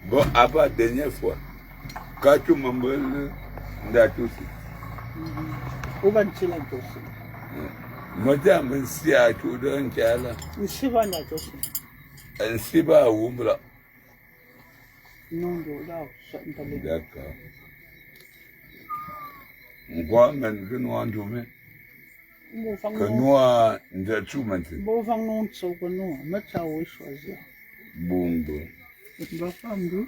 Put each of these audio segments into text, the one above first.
Bon, après la dernière fois, quand tu m'as dit, aussi. Où va-t-il aussi? Madame, si à tout d'un cala. Ici va la aussi. Elle s'y va où, là? Non, là, ça ne t'allait pas. D'accord. On voit même que nous en domaine. Que nous en tout maintenant. Bon, vent non, ça que nous, mais ça oui choisir. Bon, bon. On va pas me dire.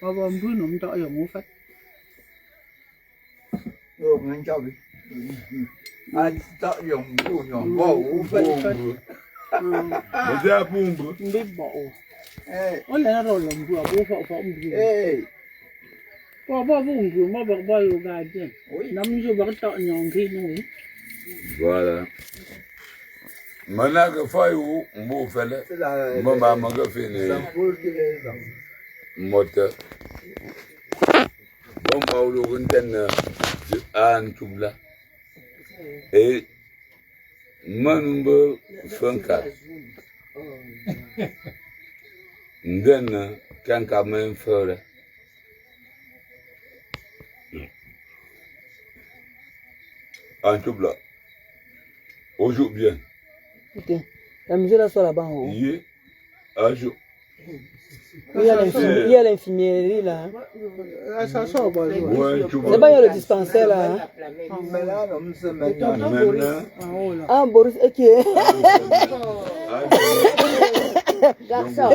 On va me dire, nous t'avons fait. Yo, mình cho bị anh tạo dùng của nhỏ bầu Bon. Vous êtes bon, bon. Biết bộ. Ôi là rồi làm vừa bố phọ phọ một vừa. ê Có bao vùng vừa mà bạc bao nhiêu gà chứ. Nắm vô bạc tạo nhọn khi nuôi. Voilà. Maintenant que faille où on va faire là. tức là Maman m'a fait les làm vui cái này làm moteurs. Bon, Paulo, on donne un tout là. Et Manumba Franca. Then, can come in further. Un tout là. Aujourd'hui bien. Ok. La musique là soit là-bas en haut. Hier, un jour. Il y a l'infirmerie là. Ça sort pas. Ouais, tu C'est pas il y a le dispensaire là. Hein? mais là nó sẽ mình Maintenant, Ah, Boris, ok. Et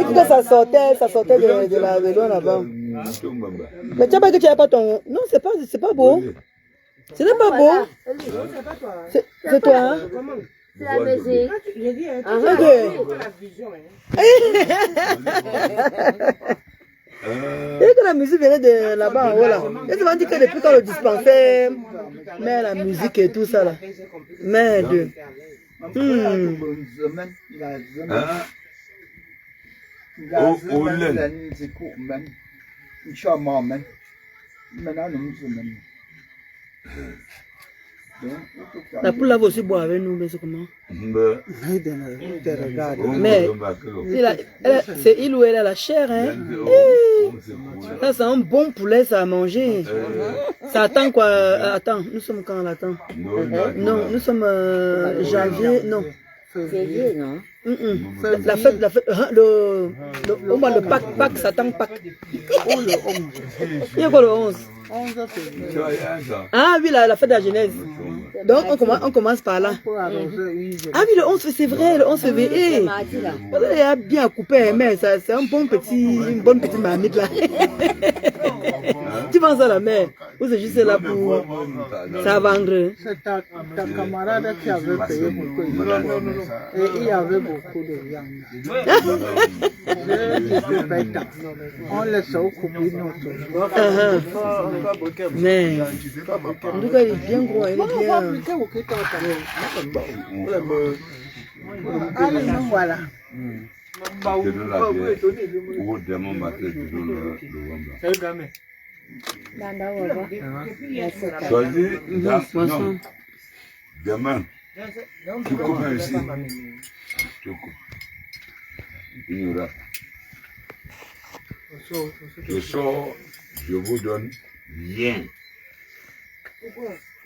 que ça sortait de la maison là-bas. Mais tu sais pas que tu n'as pas ton. Non, c'est pas beau. Ce n'est pas beau. C'est toi, hein? C'est la musique. Ok. Et que la musique venait de là-bas en haut là. Et tu m'as dit que depuis quand le dispensaire met la musique et tout ça là. Merde. cho mò mình nó đúng rồi mình La poule là va aussi boire avec nous, mais c'est comment? Mais c'est il ou elle a la chair, hein? Ça c'est un bon poulet, ça à manger. Ça attend quoi? Attends, nous sommes quand on l'attend? Non, nous sommes janvier, non. Février, non? La fête, on va le Pâques, ça attend Pâques. Il y a quoi le 11? Ah oui, la fête de la Genèse. Donc on commence par là. Ah oui, le 11, c'est vrai, le 11 février. Il a bien coupé, mais c'est une bonne petite marmite là. Tu penses à la mer? Ou c'est juste là pour ça vendre? C'est ta camarade qui avait payé beaucoup. Et il y avait beaucoup de viande. On laisse au couper notre. Mais en tout cas, il est bien gros, il est bien. Allez, nous voilà. Non. Demain, tu coupes ici. Tu coupes. Il y aura. Je sors, je vous donne rien.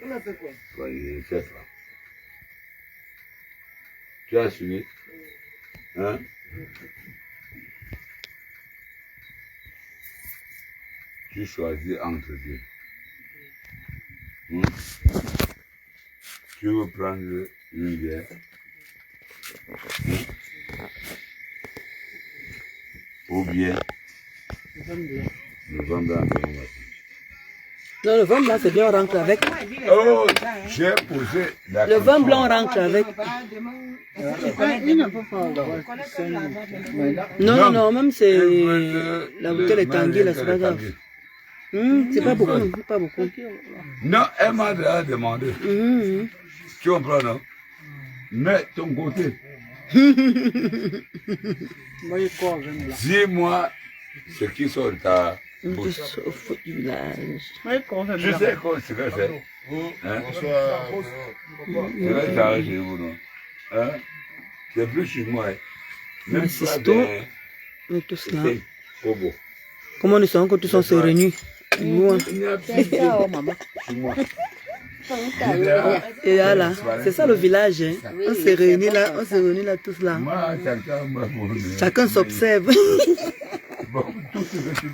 on a fait quoi? Soyez chef là. Tu as suivi? Hein? Tu choisis entre deux. Tu veux prendre une bière? Ou bien le vin blanc. Non, le vin blanc, c'est bien, on rentre avec. Oh, j'ai posé la Le vin blanc, on rentre avec. Non, même c'est la bouteille est tanguée, là, c'est pas grave. C'est pas beaucoup, pas beaucoup. Non, elle m'a déjà demandé. Tu comprends, non? Mais ton côté. Dis-moi ce qui sort de ta bouche. Au foot du village. Je sais ce que c'est. Hein? C'est vrai que ça arrive chez vous, non? Hein? C'est plus chez moi. Même pas Assistons. Mais tout cela. Kobo. Comment nous savons que tous sont se réunis? Loin. C'est ça, oh, maman. Et là, c'est ça le village. Hein. On se réunit là, tous là. Chacun s'observe.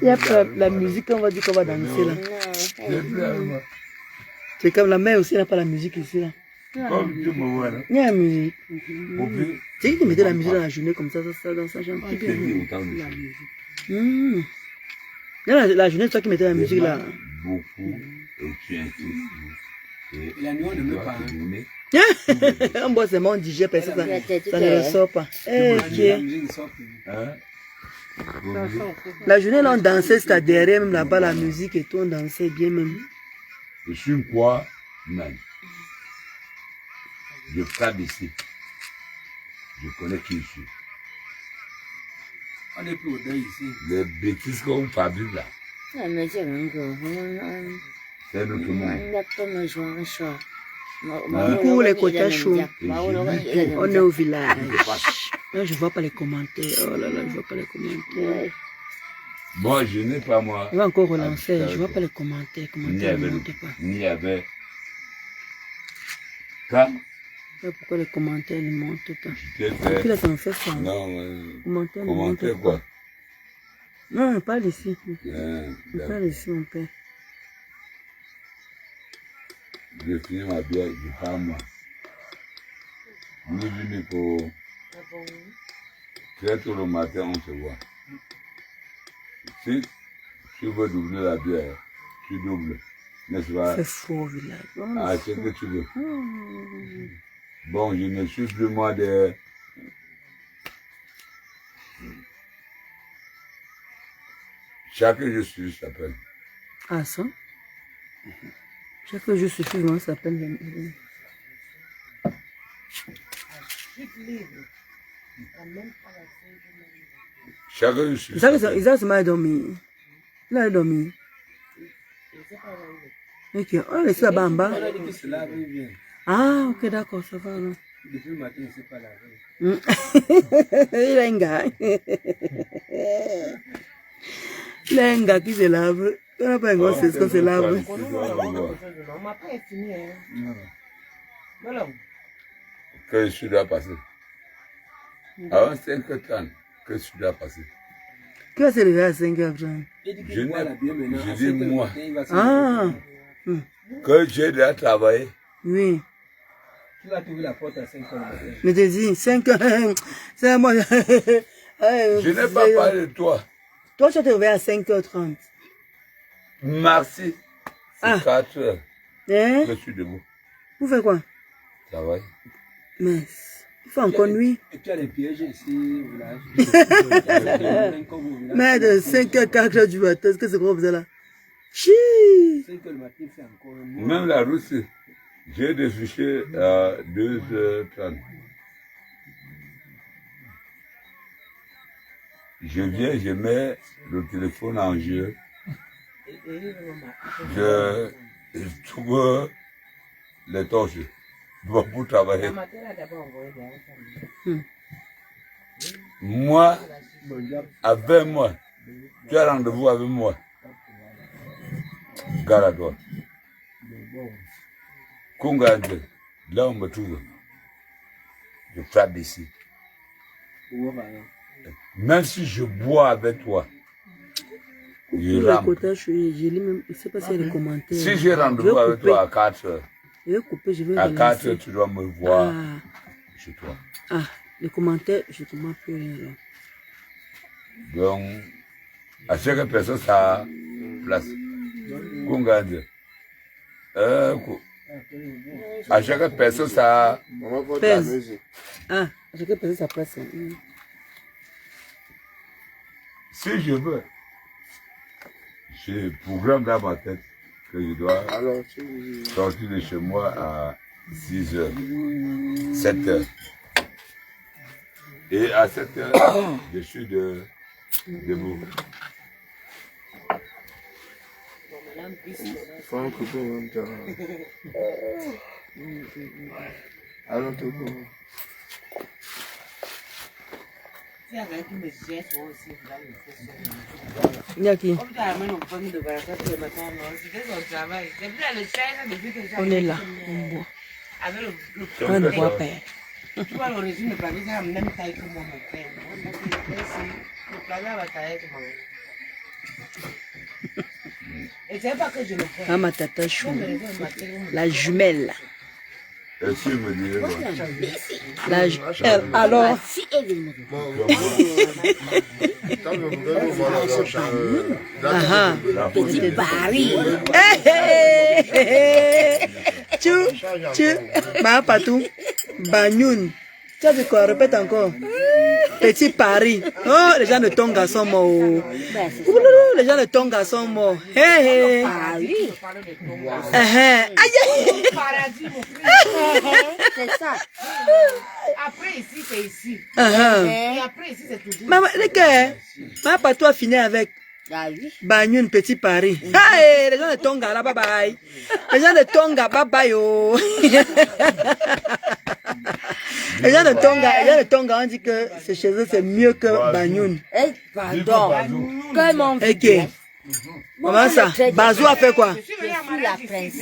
Il y a la musique, on va dire qu'on va danser là. C'est comme la mère aussi n'a pas la musique ici là. Il y a la musique. C'est qui mettait la musique dans la journée comme ça dans sa chambre. La journée, c'est toi qui mettais la musique là. Beaucoup et tu insistes. La nuit, on ne met pas. On boit seulement, on digère, parce que ça ne ressort pas. La journée, là, on dansait, c'était derrière, même là-bas, la musique et tout, on dansait bien même. Je suis quoi, même. Je frappe ici. Je connais qui je suis. On est plus au deuil ici. Les bêtises qu'on fabrique là, Mais c'est un gros. c'est notre monde. Coucou les côtés chauds. On est au village. Non, je ne vois pas les commentaires. Oh là là, je ne vois pas les commentaires. Moi, je n'ai pas moi. Je vais encore relancer. Je ne vois pas les commentaires. Commentaires ne montent pas. Ni avec. Quand Pourquoi les commentaires ne montent pas? je t'ai fait. Puis là, ça me fait ça. Non, Commentaires ne montent commentaire pas. quoi? Non, on parle ici. On D'accord. parle ici, mon père. Je finis ma bière, je pars moi. Nous venons pour. Très tôt le matin, on se voit. Si tu veux doubler la bière, tu doubles. N'est-ce pas? C'est faux au village. Ah, c'est ce que tu veux. Bon, je ne suis plus moi de. Chaque jour, je suis s'appelle. Ah, ça? Chaque fois que je suis suivant, ça s'appelle. Chaque jour, je suis. Ils ont dormi. Il a dormi. Ok, on laisse là-bas en bas. On a dit que c'est lavé bien. Ah, ok, d'accord, ça va. Non? Depuis le matin, il ne s'est pas lavé. Il a un gars. Il a un gars qui se lave. On n'a pas un gars, c'est ce qu'on se lave. Que je suis là passé. Avant 5h30, que je suis là passé. Qui va se lever à 5h30? Je n'ai. Je dis moi. Ah, Que j'ai déjà travaillé. oui. Tu vas trouver la porte à 5h. Mais te dis, 5h. C'est moi. Je n'ai pas parlé de toi. Toi, tu te réveilles à 5h30. Merci. C'est Ah. 4h Hein? que je suis debout. Vous faites quoi? Travail. Mais il faut encore nuit. Et tu as les pièges ici au village. Mais de 5h, 4h du matin, qu'est-ce que c'est qu'on faisait là? Chi! 5h le matin, il fait encore un mois. Même la route, j'ai des fichiers à 2h30. Je viens, je mets le téléphone en jeu. Je trouve les torches pour travailler. Moi, avec moi, tu as rendez-vous avec moi. Gare à toi. Kungande, là on me trouve. Je frappe ici. Même si je bois avec toi, je Les rampe. côtés, je lis même, je ne sais pas s'il y a des commentaires. Si j'ai rendez-vous avec toi à 4h, Je vais couper, je vais à relancer. 4h, tu dois me voir Ah, chez toi. ah, les commentaires, je ne comprends plus rien là. Donc, à chaque personne, sa place. Kungande. À chaque personne, sa Pèse. Ah, à chaque personne sa place. Hein. Si je veux, j'ai programme dans ma tête que je dois sortir de chez moi à 6h, 7h. Et à 7h, je suis debout. Faut un couteau en même temps. Alors, tout le monde. Si avec tous mes gestes aussi, vous allez le faire. Il y a qui? On est là, on boit. On ne boit pas. Tu vois, l'origine de Paris, ça a la même taille que moi, mon père. Le plat va tailler comme moi. Et c'est pas que je le fais. Ah, ma tata chou. La jumelle. Est-ce que me dirait Alors. Petit Paris. Tu, ma patou, Bagnoun. Tu as dit quoi? Répète encore. Petit Paris. Oh, les gens de Tonga sont morts. Les gens de Tonga sont morts. Hey, hey. Paris. Aïe, aïe. C'est ça. Après ici, c'est ici. Et après ici, c'est toujours. Maman, ma patou a fini avec Bagnoun, Petit Paris. Hey, les gens de Tonga, là, bye bye. Les gens de Tonga, bye bye, oh. Les gens de Tonga, on dit que c'est chez eux, c'est mieux que Bagnoun. Eh, pardon. Comme on Ok. Comment ça? Bazou a fait quoi? Je suis la princesse.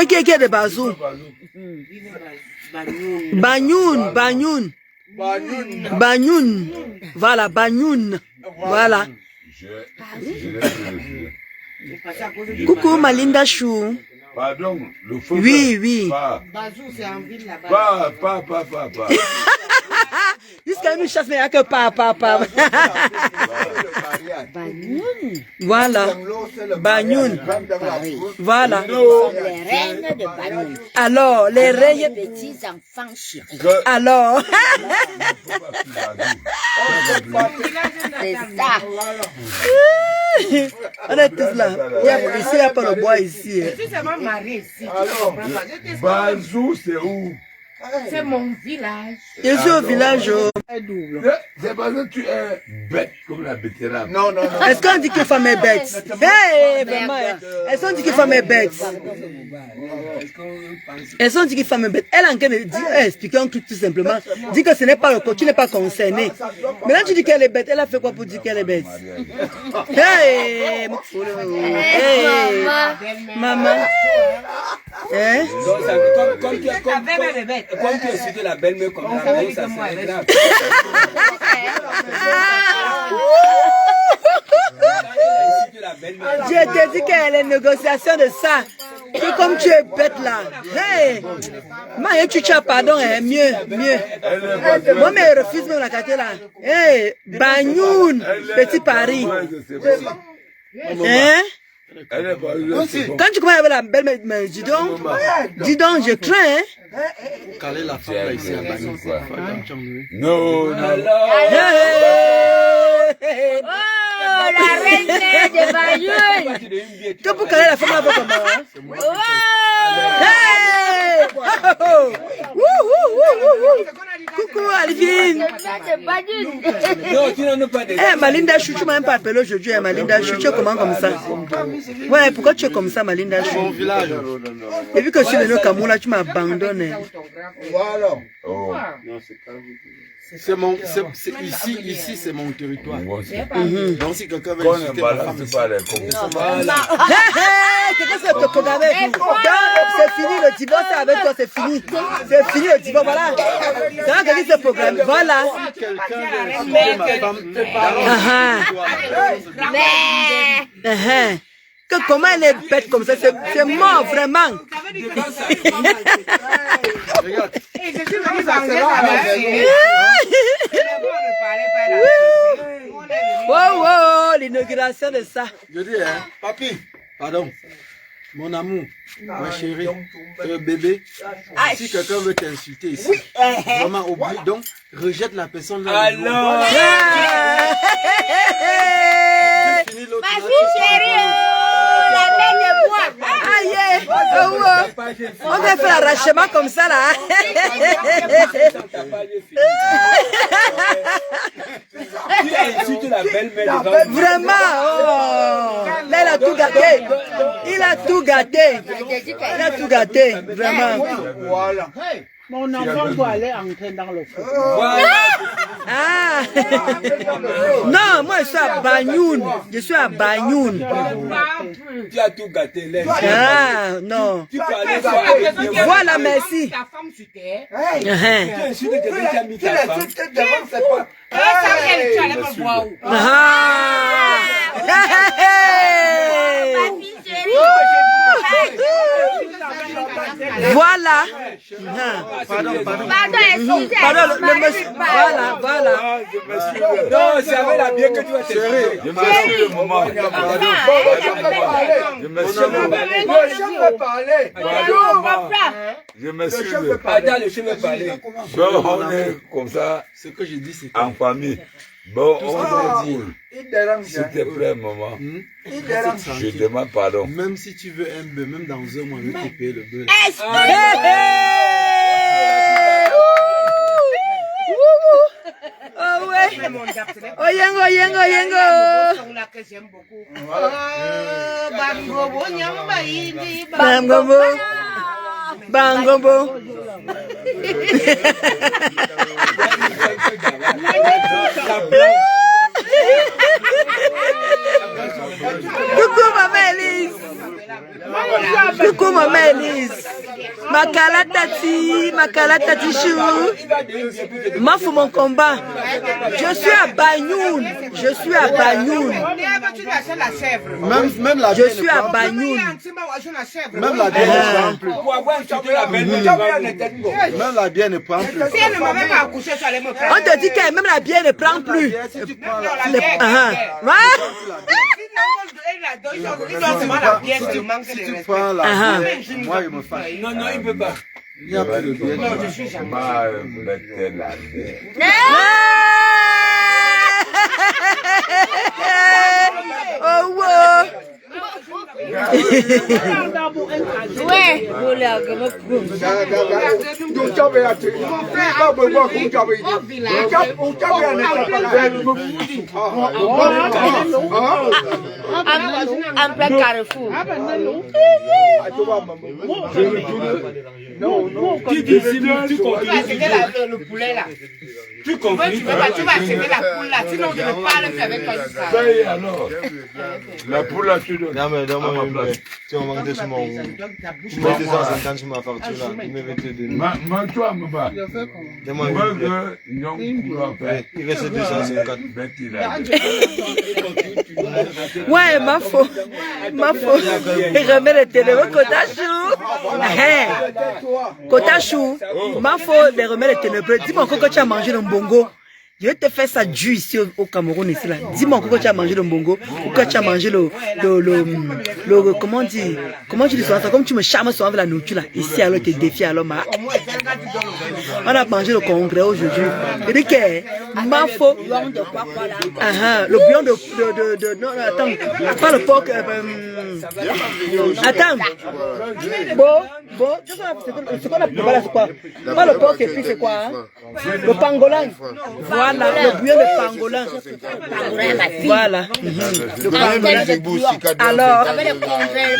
Qui est de Bazou? Bagnoun. Voilà, Bagnoun. Voilà. Coucou, Malinda Chou. Pardon, le feu. Oui. Bazou, c'est en ville là-bas. Pas. Jusqu'à une chasse, mais il n'y a que pas. Voilà. Bagnoun. Voilà. Les reines de Bagnoun. Alors, les reines. Les petits enfants chéris. Alors. C'est ça. On est tous là. Ici, il n'y a pas le bois ici. Je suis seulement mariée ici. Bazou, c'est où? C'est mon village. Je suis au village. C'est parce que tu es bête comme la betterave. Non. Est-ce qu'on dit que femme est bête? Hey, vraiment. Est-ce qu'on dit que femme est bête? Est-ce qu'on dit que femme est bête? Elle est en train de dire, expliquer un truc tout simplement. Dit que ce n'est pas le corps, tu n'es pas concerné. Maintenant tu dis qu'elle est bête. Elle a fait quoi pour dire qu'elle est bête? Hey, maman. Hein? Comme tu as cité la belle-mère comme ça, c'est grave. Je t'ai dit qu'il y a les négociations de ça. Que comme tu es bête là. Hey! Moi, tu as pardon, hein? Mieux. Moi, mais je refuse même la carte là. Hey! Bagnoun! Petit Paris. Hein? Quand tu commences avec la belle, mais dis donc, je crains, hein? Caler la femme là ici à Bagnoun. Non. Oh, la reine de Bagnoun. Que pour caler la femme là, comment? Coucou Alvin. Non, tu n'en as pas de. Malinda Chou, tu m'as même pas appelé aujourd'hui, Malinda Chou. Tu es comment comme ça? Ouais, pourquoi tu es comme ça, Malinda Chou? Mon village. Et vu que je suis venu au Cameroun, là, tu m'as abandonné. Voilà. Non, c'est pas ici c'est mon territoire. Donc si quelqu'un veut visiter ma femme ici, quelqu'un s'est programmé. C'est fini le divorce avec toi, c'est fini. C'est fini le divorce, voilà. C'est là que quelqu'un s'est programmé, voilà. quelqu'un veut visiter ma femme Que comment elle est bête comme ça, c'est mort vraiment. Regarde. Et je suis venue manger ça. Wow, l'inauguration de ça. Je dis, hein, papi, pardon, mon amour, ma chérie, bébé, si quelqu'un veut t'insulter ici, vraiment oublie, donc rejette la personne là. Alors, Ma fille chérie, la belle de moi. Aïe, on va faire l'arrachement comme ça là. tu insultes la belle-mère devant. Vraiment, là il a tout gâté. Il a tout gâté, vraiment. Voilà. Mon enfant doit aller entrer dans le feu. Ah. Non, moi je suis à Banyoun. Je suis à Banyoun. Tu as tout gâté. Ah, non. Tu peux aller voir avec les voix. Voilà, merci. Ta femme sur terre. Tu as insulté quelqu'un qui a mis ta femme. Tu allais me voir où? Ah. Voilà. Pardon, le monsieur. Voilà, voilà. Non, c'est avec la bien que tu vas te faire. Je me suis le moment. Je me suis Je me suis Attends, le chien veut parler. Bon, on est comme ça, Ce que je dis, c'est que en famille. Bon, on est cool. S'il te plaît, maman. Je demande pardon. même si tu veux un bœuf, même dans un mois, je vais te payer le bœuf. Oh ouais. Oh yengo, yengo, yengo. Bangombo. Bangombo. Coucou maman Elise. Coucou maman Elise. Makala tati chou. M'afou mon combat. Je suis à Banyoun. Je suis à Banyoun. Même la Je suis à Banyoun. Même la bière ne prend plus. Pour avoir insulté la belle-mère, Même la bière ne prend plus. Si elle ne m'avait pas accouché, ça allait me prendre. On te dit que même la bière ne prend plus. Si tu prends la bière, moi je me fâche. non, non, il ne peut pas. Il n'y a plus de bière. Non, je suis jamais. Oh wow. Ouais. En plein carrefour. Tu dissimules, tu continues. Le poulet là. Tu continues. Tu vas acheter la poule là. Sinon, je ne parle plus avec toi jusqu'à. Paye alors. La poule là, tu donnes. Non, mais donne-moi une blague. Tu m'as demandé sur mon. Tu mets 250 sur ma facture là. Tu me te donner. Toi, me bats. Donne-moi une blague. Il reste 254. Ouais, ma faux. Et remets le téléphone Kotachou. Kotachou. Ma faux, les remets le téléphone. Dis-moi quand tu as mangé le bongo. Je vais te faire ça du ici au Cameroun ici là. Dis-moi quand tu as mangé le bongo ou quand tu as mangé le comment tu dis ça, comme tu me charmes souvent avec la nourriture là. Ici alors tu défies alors ma. On a mangé le congrès aujourd'hui. Et dit que ma faux. Le bouillon de non attends, pas le porc. Attends. Bon, c'est quoi la voilà c'est quoi? Pas le porc et puis c'est quoi? Le pangolin. Voilà, le bouillon de pangolin. Voilà. Le pangolin. Alors, Avec le congrès,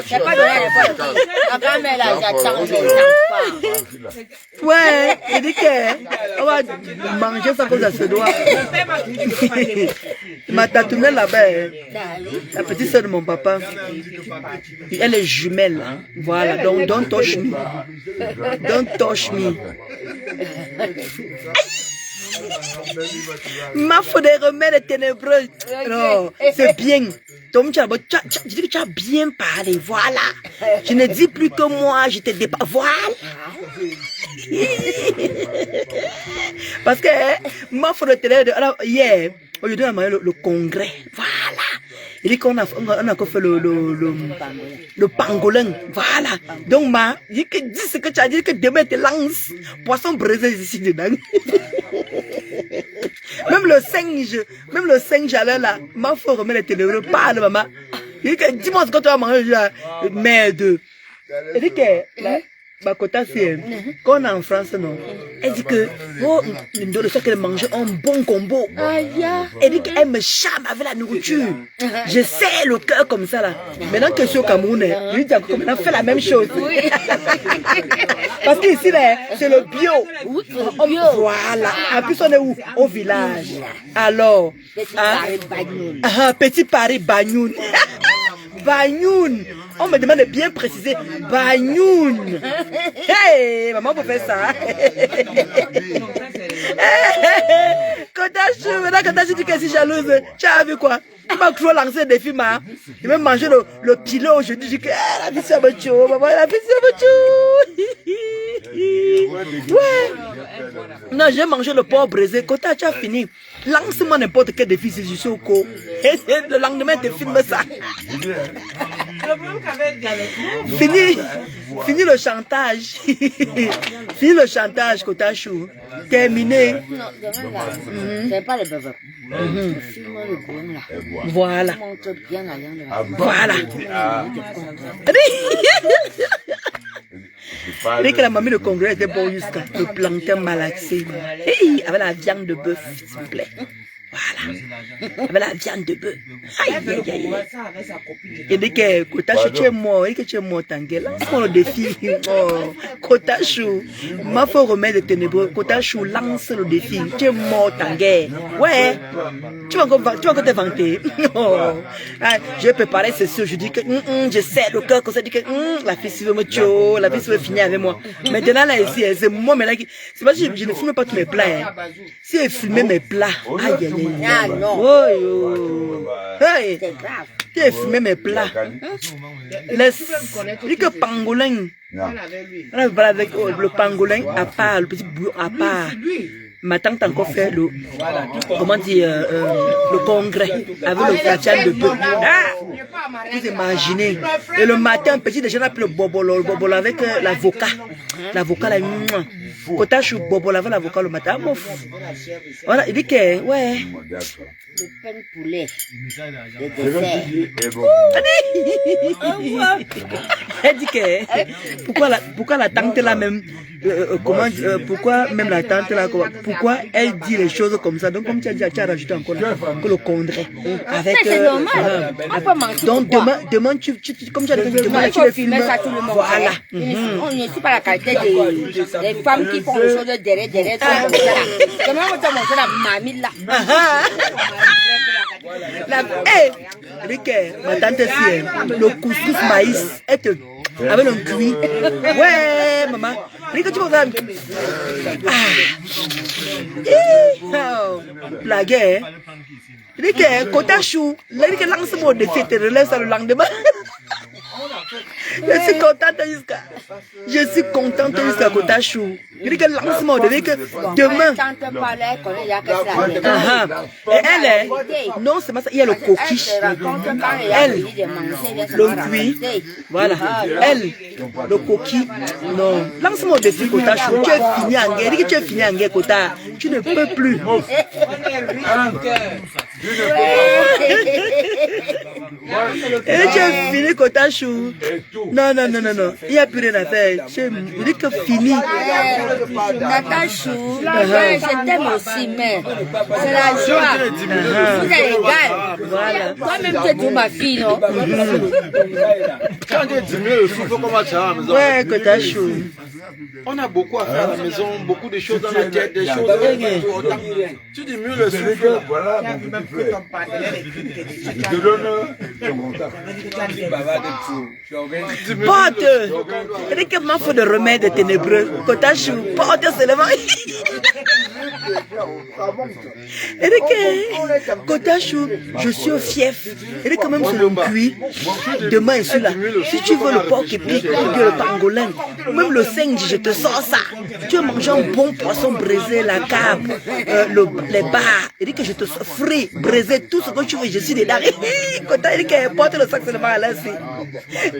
c'est pas de la ma grand-mère là, j'attends les enfants. ouais, il dit que on va manger ça comme ça se doit. Ma tatounelle là-bas, la petite soeur de mon papa, elle est jumelle. Voilà, donc don't touch me. Don't touch me. Ma faut des remèdes ténébreux. Non, c'est bien. Donc, tu dis que tu as bien parlé. Voilà. Je ne dis plus que moi, je te dépasse. Voilà. Parce que ma faut de télé. Alors, hier, aujourd'hui, on a mangé le congrès. Voilà. Il dit qu'on a fait le pangolin. Voilà. Donc, il dit ce que tu as dit, que demain te lance. Poisson braisé ici dedans. Même le singe, j'allais là. Ma faut remettre les téléphone. Parle, maman. Il dit que dis-moi ce que tu as mangé là. Merde. Il dit que Bakota, c'est quand on est en France, non. Elle dit que oh, le soir qu'elle mangeait un bon combo. Elle dit qu'elle me charme avec la nourriture. Je sais le cœur comme ça là. Maintenant que je suis au Cameroun, je lui dis qu'on a fait la même chose. Parce qu'ici, c'est le bio. Voilà. En plus, on est où? Au village. Alors, Petit Paris Bagnoun. Bagnoun. On me demande de bien préciser. Bagnoun. Hey, maman peut faire ça. Maintenant, quand tu dis que je suis jalouse, tu as vu quoi? Tu m'as toujours lancé des films. Je vais manger le pilote aujourd'hui. Je dis que la vie c'est un chaud. Maman, la vie c'est un chaud. Ouais. Non, j'ai mangé le porc braisé. Quand tu as fini, lance-moi n'importe quel défi si je suis au co. Et le lendemain, tu filmes ça. Fini le chantage. Fini le chantage, Kotachou. Terminé. Non, c'est pas le bébé. Voilà. Voilà. Dès que la mamie de congrès était bon jusqu'à le plantain malaxé. Hey, avec la viande de bœuf, s'il vous plaît. Voilà. Avec la viande de bœuf. Aïe, aïe, aïe. Et dès que Kotachou, tu es mort, et que tu es mort, Tanguay, lance-moi le défi. Oh, Kotachou, ma faux remède de ténébreux. Kotachou, lance le défi. Tu es mort, Tanguay. Ouais. Tu vas encore te vanter. Oh. Ah, je vais préparer ceci. Je dis que je sais le cœur qu'on s'est dit que la fille veut me tuer, la fille veut finir avec moi. Maintenant là ici, c'est moi maintenant qui. C'est pas si je ne fume pas tous mes plats. Hein. Si elle fumait mes plats, aïe aïe aïe. Ah non. Oh yo. Hey. C'est grave. Si elle fumait mes plats. Laisse. Dis que pangolin. On a parlé avec le pangolin à part, le petit bouillon à part. Ma tante a encore fait le, comment dire, le congrès avec le fractal de bœuf. Ah, vous imaginez. Et le matin, petit déjeuner, le bobolo avec l'avocat. L'avocat, là, Kotachou bobolo avec l'avocat le matin. Voilà, il dit que, ouais. Le pain de poulet. Elle dit que, pourquoi la tante là même, pourquoi même la tante là, pourquoi elle dit les choses comme ça? Donc, comme tu as dit, tu as rajouté encore que le congrès. Avec, c'est normal. Donc, demain, comme tu as dit, demain, tu les filmer ça tout le monde. Voilà. On ne suit pas la qualité des femmes qui font les choses derrière. Demain, on te montrer la mamie là. Ma tante fille, le couscous maïs, avec le cuit. Ouais, maman. Rick, tu vas la guerre. Rick, Kotachou, Rick lance mon défi, te relève ça le lendemain. Je suis contente jusqu'à. Je suis contente jusqu'à Kotachou. Rick lance mon défi que demain. Et elle est. Non, c'est pas ça. Il y a le coquille. Elle, le cuit. Voilà. Elle, le coquille. Non. Lance-moi au défi, Kotachou. Tu es fini en guerre. Tu es fini en guerre, Kota. Tu ne peux plus. Et tu es fini, Kotachou. Non. Il n'y a plus rien à faire. Il dit que fini. Kotachou, je t'aime aussi, mais c'est la joie. Vous êtes égal. Voilà. Toi-même, tu es tout ma fille, non? Quand tu diminues le souffle, comment tu as à la maison? Ouais, Kotachou. On a beaucoup à faire à la maison, beaucoup de choses dans la tête, des choses. Tu diminues le souffle. Voilà, je te donne ton contact. Porte. Il dit que m'en faut de remède ténébreux. Kotachou, porte seulement. Il dit que Kotachou, je suis au fief. Il dit que même sur le cuit, demain je suis là. Si tu veux le porc qui pique, le pangolin, même le singe, je te sors ça. Tu veux manger un bon poisson braisé, la cape, les bars. Il dit que je te sors frit. briser tout ce que tu veux, je suis dedans. Quand tu dit qu'elle porte le sac seulement à l'aise.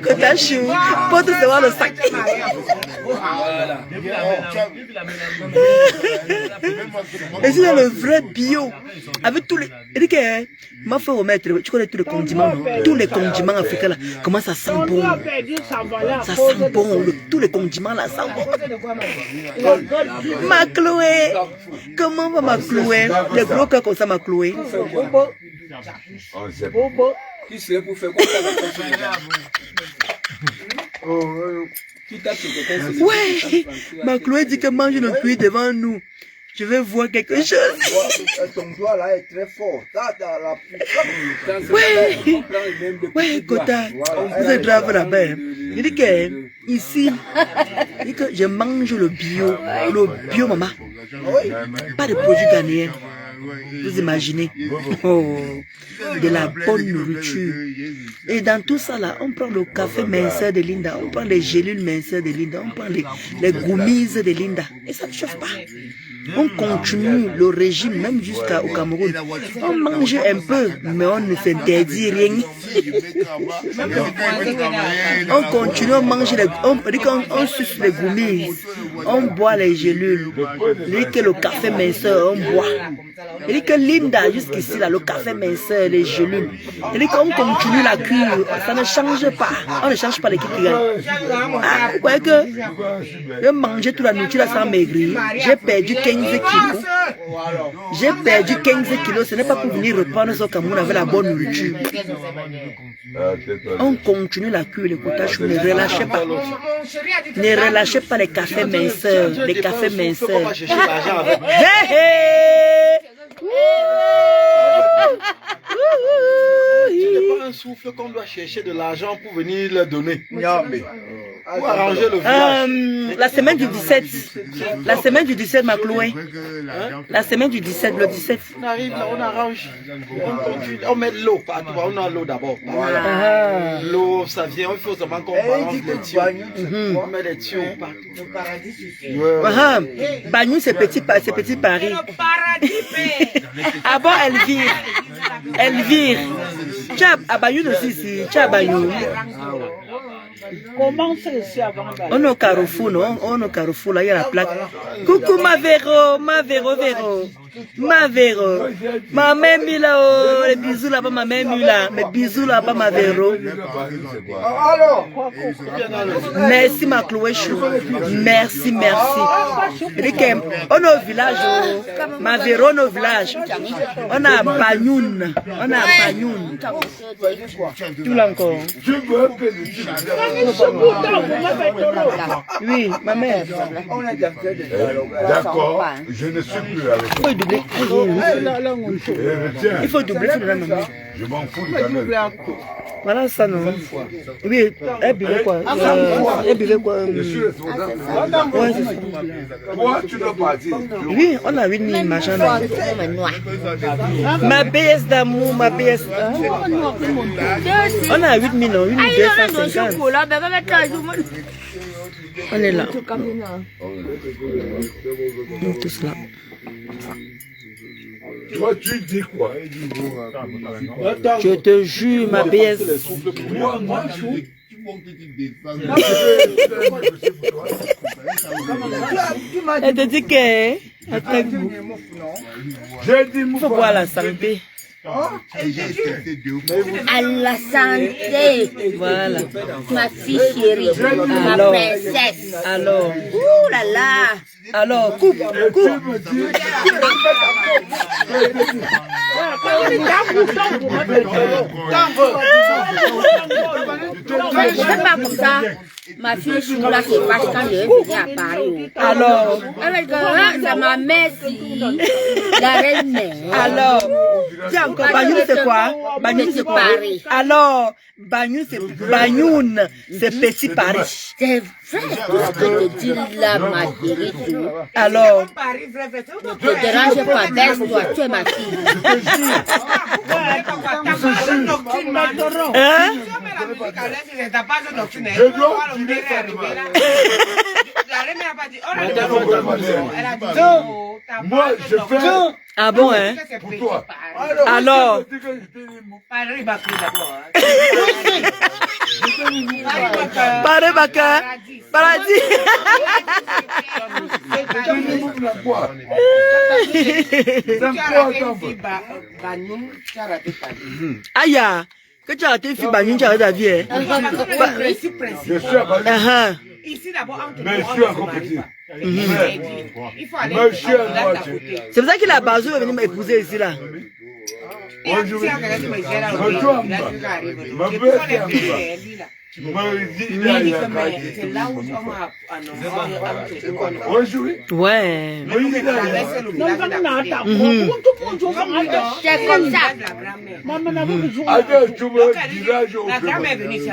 Quand tu as chou, porte seulement le sac. Et c'est le vrai bio. Avec tous les... Il dit que ma femme remettre, tu connais tous les condiments africains là. Comment ça sent bon? Ça sent bon, tous les condiments là sentent bon. Ma Chloé, comment va ma Chloé? Les gros cœurs comme ça, ma Chloé. Qui serait pour faire quoi? Ouais, ma Chloé dit que mange le cuir devant nous. Je vais voir quelque chose. Ton doigt là est très fort. Ouais, Kota, vous êtes grave là-bas. Il dit que ici, il dit que je mange le bio maman. Pas de produits ghanéens. Vous imaginez, de la bonne nourriture. Et dans tout ça là, on prend le café minceur de Linda, on prend les gélules minceurs de Linda, on prend les goumises de Linda. Et ça ne chauffe pas. On continue le régime même jusqu'au Cameroun. On mange un peu, mais on ne s'interdit rien. On continue, on mange on suce les goumises, on boit les gélules. Il dit que le café minceur, on boit. Il dit que Linda, jusqu'ici, là, le café minceur, les gélules. Il dit qu'on continue la cure, ça ne change pas. On ne change pas l'équipe qui gagne. Ah, vous voyez que je mangeais toute la nourriture sans maigrir. J'ai perdu 15 kilos. J'ai perdu 15 kilos. Ce n'est pas pour venir reprendre ce Cameroun avec la bonne nourriture. On continue la cure, les potages, ne relâchez pas. Ne relâchez pas les cafés minceurs. Les cafés minceurs. C'est pas un souffle qu'on doit chercher de l'argent pour venir leur donner. Pour arranger le village. La semaine du 17. La semaine du 17, ma Chloé. La semaine du 17, le 17. On arrive là, on arrange. On continue. On met l'eau partout. On a l'eau d'abord. L'eau, ça vient. Il faut seulement qu'on balance les tuyaux. On met les tuyaux partout. Bagnou, c'est petit Paris. Ah bon, Elvire. Tu as Bagnou aussi ici. Tu as Bagnou. Comment c'est ici avant d'aller? On est au Carrefour, non? On est au Carrefour, là, il y a la plaque. Coucou ma Véro. Ma mère mis là, oh, les bisous là-bas, ma mère mis là. Mes bisous là-bas, ma Véro. Merci ma Chloé Chou. Merci. On est au village, ma Véro, on est au village. On a Bagnoun. Tout là encore. Oui, ma mère. D'accord, je ne suis plus avec toi. Il faut doubler. Je m'en fous de ta mère. Voilà ça, non? Oui, elle buvait quoi? Toi, tu dois partir. Oui, on a 8 000 machins. Ma BS d'amour, ma BS. On a 8 000, non? 8 250. On est là. Tous là. Toi, tu dis quoi? Je te jure, ma BS. Elle te dit que... Il faut boire la santé. À la santé. Voilà. Ma fille chérie, ma princesse. Alors. Ouh là là. Alors, coupe. C'est pas comme ça. Ma fille Choula se fâche quand je vais à Paris. Alors. Elle dit c'est ma mère, la reine-mère. Alors. Tiens encore, Bagnoun c'est quoi? Bagnoun c'est quoi? Alors, Bagnoun c'est petit Paris. C'est vrai, tout ce que je dis là, ma chérie. Alors. Ne te dérange pas, baisse-toi, tu es ma fille. Hein? Moi, je fais Ah bon, hein? pour toi. Alors? Parebaka. Paradis. Aïe, que tu as raté une fille, tu as raté ta vie. Je suis à Bali. Ici d'abord, Mais je suis encore petit. il faut aller C'est pour ça qu'il a basé de venir m'épouser ici là. C'est là où ouais. c'est comme ça. La grand-mère est venue ici.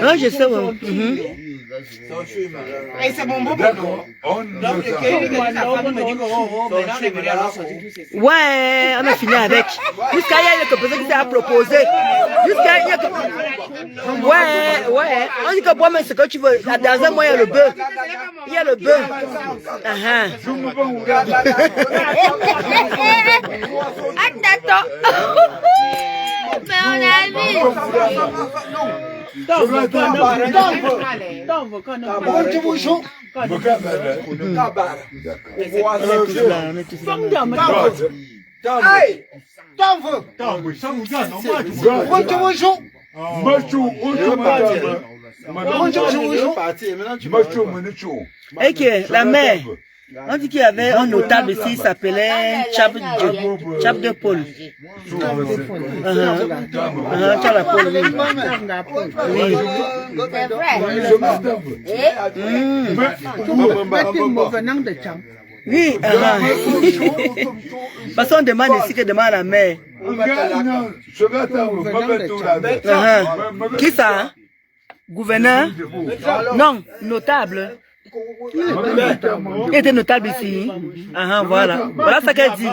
Ah, je sais. Et c'est bon, bon. Ouais, on a fini avec. Jusqu'à il y a quelque chose qui s'est proposé. Jusqu'à il y a ouais, ouais. On dit que moi, ce que tu veux. Dans un mois, il y a le bœuf. Il y a le bœuf. Attends. Mais on a vu. Et que la mère, on dit qu'il y avait un notable ici, il s'appelait Chap de Paul. Oui, parce qu'on demande ici que demande la mère. Qui ça? Gouverneur? Non, notable. Il était notable ici. Voilà. Voilà ce qu'elle dit.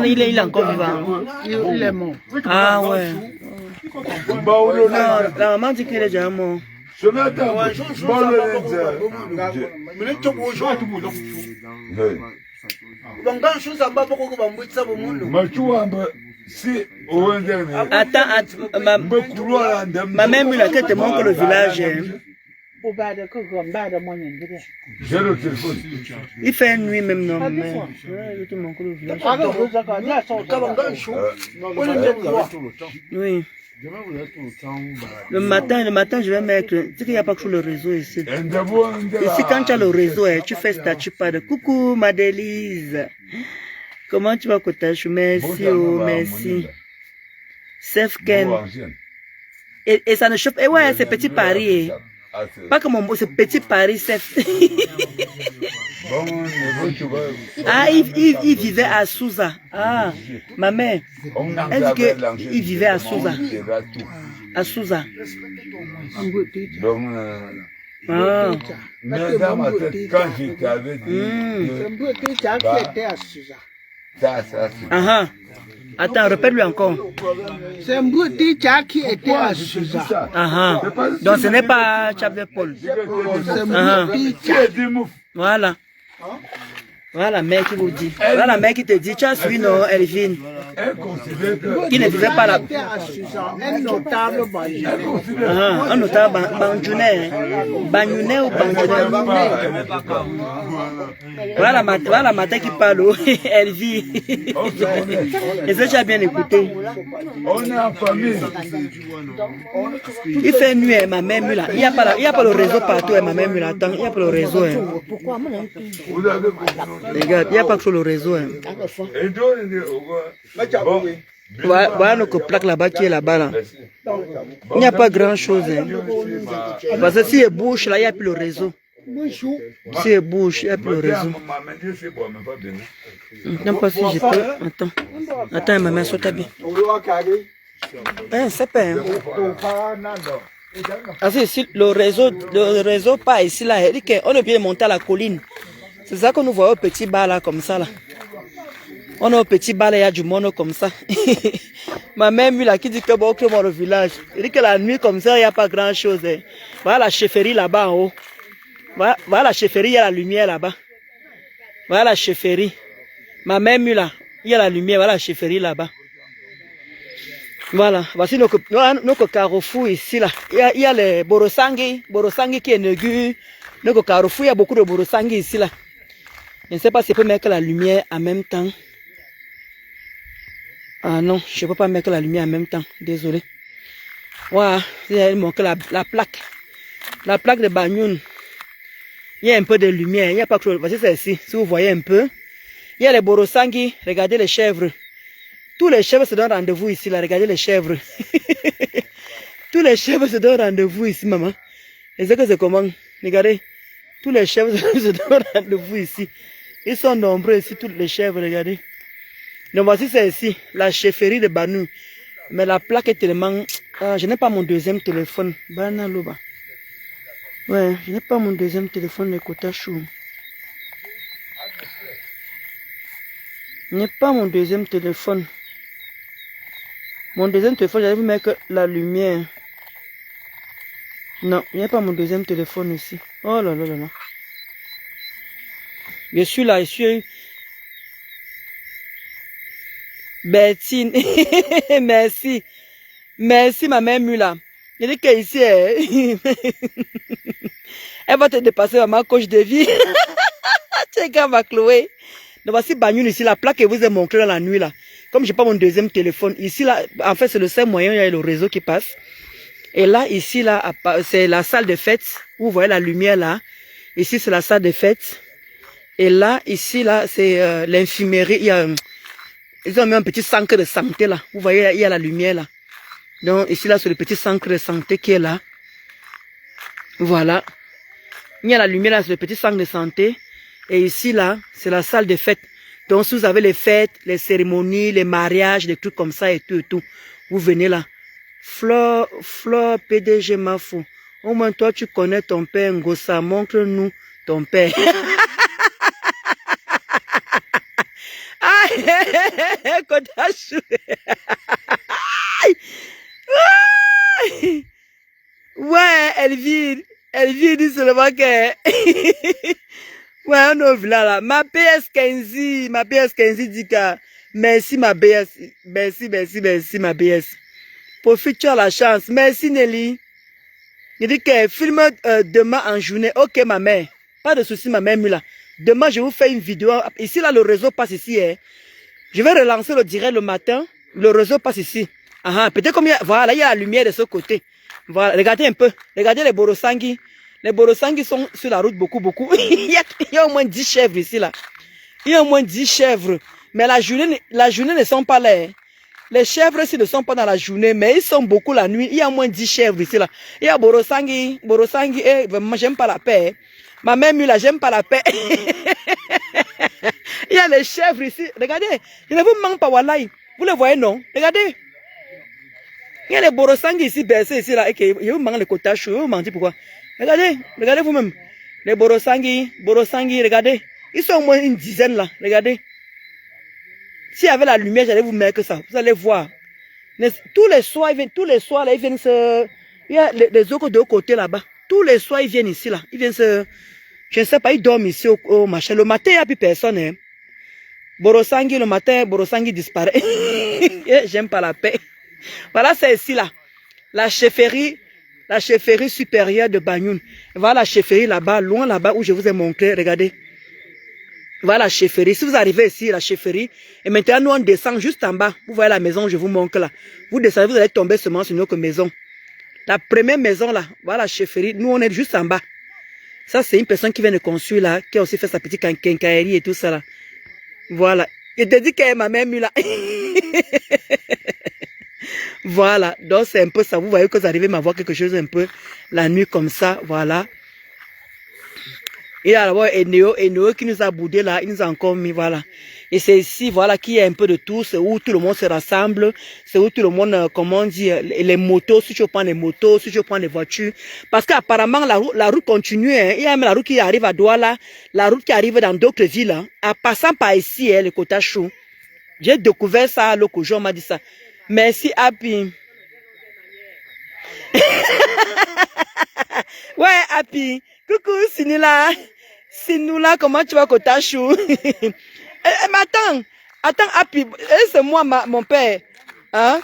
Il est encore vivant. Il est mort. Ah ouais. Non, la maman dit qu'il est déjà mort. Attends, ma mère me l'a te montre le village. Il fait nuit même, non, mais je te montre le village. Oui. Le matin, je vais mettre. Tu sais qu'il n'y a pas que sur le réseau ici. Ici, quand tu as le réseau, tu fais statut pas de coucou, Madélise. Comment tu vas, Kotache? Merci, oh, merci. Sefken. Et ça ne chauffe. Et ouais, c'est petit Paris. Pas comme c'est petit Paris, Sef. Ah, il vivait à Souza. Ah, ma mère. Elle dit qu'il vivait à Souza. À Souza. Ah. Mais dans ma tête, quand je t'avais dit Attends, répète-lui encore. C'est un Mbouti-Tcha qui était à Souza. Donc ce n'est pas Chap de Paul. C'est Mbouti-Tcha. Voilà. Voilà la mère qui vous dit. Voilà la mère qui te dit, tu as suivi non, Elvin. Qui ne vivait pas là. Un notable Banjounet. Un notable Banjounet. Banjounet ou Banjounet. Voilà la matin qui parle, Elvin. Et ça, tu as bien écouté. On est en famille. Il fait nuit, ma mère là. Il n'y a pas le réseau partout, ma mère là. Attends, il n'y a pas le réseau. Regarde, il n'y a pas que sur le réseau. Voilà notre plaque là-bas qui est là-bas. Là. Il n'y a pas grand-chose. Parce que si elle bouge, là, il n'y a plus le réseau. Si elle bouge, il n'y a plus le réseau. Non, pas si je peux. Attends. Attends, ma main saute bien. C'est pas. Ah, si le réseau pas ici, là, on est bien monter à la colline. C'est ça que nous voyons au petit bar là, comme ça là. On a un petit bal, il y a du monde comme ça. Ma mère là qui dit que bon, que mon village. Il dit que la nuit comme ça, il n'y a pas grand chose. Hein. Voilà la chefferie là-bas en haut. Voilà la chefferie, il y a la lumière là-bas. Voilà la chefferie. Ma mère là, il y a la lumière, voilà la chefferie là-bas. Voilà, voici notre carrefour ici là. Il y a les Borosangi qui est inauguré. Notre carrefour, il y a beaucoup de Borosangi ici là. Je ne sais pas si je peux mettre la lumière en même temps. Ah non, je ne peux pas mettre la lumière en même temps. Désolé. Voilà, il manque la plaque. La plaque de Banyoun. Il y a un peu de lumière. Il n'y a pas que... Voici celle-ci. Si vous voyez un peu. Il y a les Borosangi. Regardez les chèvres. Tous les chèvres se donnent rendez-vous ici, là. Regardez les chèvres. Tous les chèvres se donnent rendez-vous ici, maman. Et c'est que c'est comment? Regardez. Tous les chèvres se donnent rendez-vous ici. Ils sont nombreux ici, tous les chèvres, regardez. Donc voici celle-ci, la chefferie de Banou. Mais la plaque est tellement... je n'ai pas mon deuxième téléphone. Banaloba. Ouais, je n'ai pas mon deuxième téléphone, le Kotachou. Je n'ai pas mon deuxième téléphone. Mon deuxième téléphone, j'allais vous mettre la lumière. Non, il n'y a pas mon deuxième téléphone ici. Oh là là là là. Je suis là, je suis... Bertine. Merci. Merci ma mère Mula. Je dis qu'ici, elle va te dépasser à ma coche de vie. Tu es grave à Chloé. Donc voici Banyoun ici, la plaque que vous avez montrée dans la nuit là. Comme j'ai pas mon deuxième téléphone, ici là, en fait c'est le seul moyen, il y a le réseau qui passe. Et là, ici là, c'est la salle de fête. Vous voyez la lumière là. Ici c'est la salle de fête. Et là, ici là, c'est l'infirmerie. Ils ont mis un petit centre de santé là. Vous voyez, il y a la lumière là. Donc ici là, c'est le petit centre de santé qui est là. Voilà. Il y a la lumière là, c'est le petit centre de santé. Et ici là, c'est la salle de fête. Donc si vous avez les fêtes, les cérémonies, les mariages, des trucs comme ça et tout, vous venez là. Flore PDG Mafou. Au moins toi tu connais ton père Ngossa, montre-nous ton père. Ouais, Elvire dit seulement que... Ouais, on est là. Ma PS15 dit que... Merci ma BS. Merci ma BS. Profite, tu as la chance. Merci Nelly. Il dit que filme demain en journée. Ok ma mère. Pas de souci ma mère Mula. Demain je vous fais une vidéo. Ici là le réseau passe ici. Hein. Je vais relancer le direct le matin. Le réseau passe ici. Peut-être comme il y a... Voilà, il y a la lumière de ce côté. Voilà, regardez un peu. Regardez les Borosangi. Les Borosangi sont sur la route beaucoup. Il y a au moins 10 chèvres ici là. Il y a au moins 10 chèvres. Mais la journée ne sont pas là. Hein. Les chèvres ici ne sont pas dans la journée, mais ils sont beaucoup la nuit. Il y a au moins 10 chèvres ici là. Il y a Borosangi, vraiment j'aime pas la paix. Hein. Ma mère Mula, j'aime pas la paix. Il y a les chèvres ici. Regardez, je ne vous manque pas, Wallahi. Vous les voyez, non? Regardez. Il y a les Borosangi ici, bercés ici, là. Et je vous manque les cotages. Je vous manque pourquoi. Regardez vous-même. Les Borosangi, regardez. Ils sont au moins une dizaine, là. Regardez. S'il y avait la lumière, j'allais vous mettre ça. Vous allez voir. Tous les soirs, là, ils viennent se... Il y a les autres de côté, là-bas. Tous les soirs, ils viennent ici, là. Ils viennent se... Je ne sais pas, ils dorment ici au machin. Le matin, il n'y a plus personne. Hein. Borosangi, le matin, Borosangi disparaît. J'aime pas la paix. Voilà, c'est ici, là. La chefferie supérieure de Banyoun. Voilà la chefferie là-bas, loin là-bas où je vous ai montré. Regardez. Voilà la chefferie. Si vous arrivez ici, la chefferie, et maintenant, nous, on descend juste en bas. Vous voyez la maison où je vous montre là. Vous descendez, vous allez tomber seulement sur notre maison. La première maison, là, voilà la chefferie. Nous, on est juste en bas. Ça, c'est une personne qui vient de construire là, qui a aussi fait sa petite quincaillerie et tout ça là. Voilà. Je te dis qu'elle m'a même mis là. Voilà. Donc, c'est un peu ça. Vous voyez que vous arrivez à voir quelque chose un peu la nuit comme ça. Voilà. Et alors, Eneo qui nous a boudé là, il nous a encore mis, voilà. Et c'est ici, voilà, qu'il y a un peu de tout, c'est où tout le monde se rassemble, c'est où tout le monde, comment dire, les motos, si tu prends les motos, si tu prends les voitures. Parce qu'apparemment, la route continue, hein. Il y a même la route qui arrive à Douala, la route qui arrive dans d'autres villes, hein. En passant par ici, hein, le Kotachou. J'ai découvert ça, Lokojo m'a dit ça. Merci, Happy. Ouais, Happy. Coucou, Sinula. Sinula, comment tu vas, Kotachou? Mais attends, Happy. C'est moi, mon père. Hein?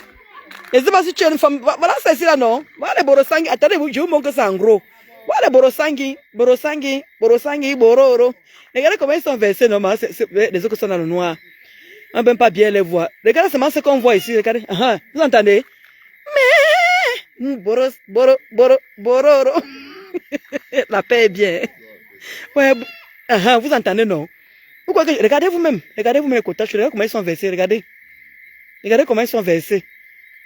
Je ne sais pas si tu es une femme. Voilà, c'est ici là, non? Voilà les borosangi. Attendez, je vous montre ça en gros. Voilà les borosangi. Bororo. Regardez comment ils sont versés, non? Les autres qui sont dans le noir. On ne peut pas bien les voir. Regardez seulement ce qu'on voit ici. Regardez. Vous entendez? Mais. Bororo. La paix est bien. Ouais. Vous entendez, non? Pourquoi que. Regardez vous-même les cotages. Regardez comment ils sont versés. Regardez comment ils sont versés.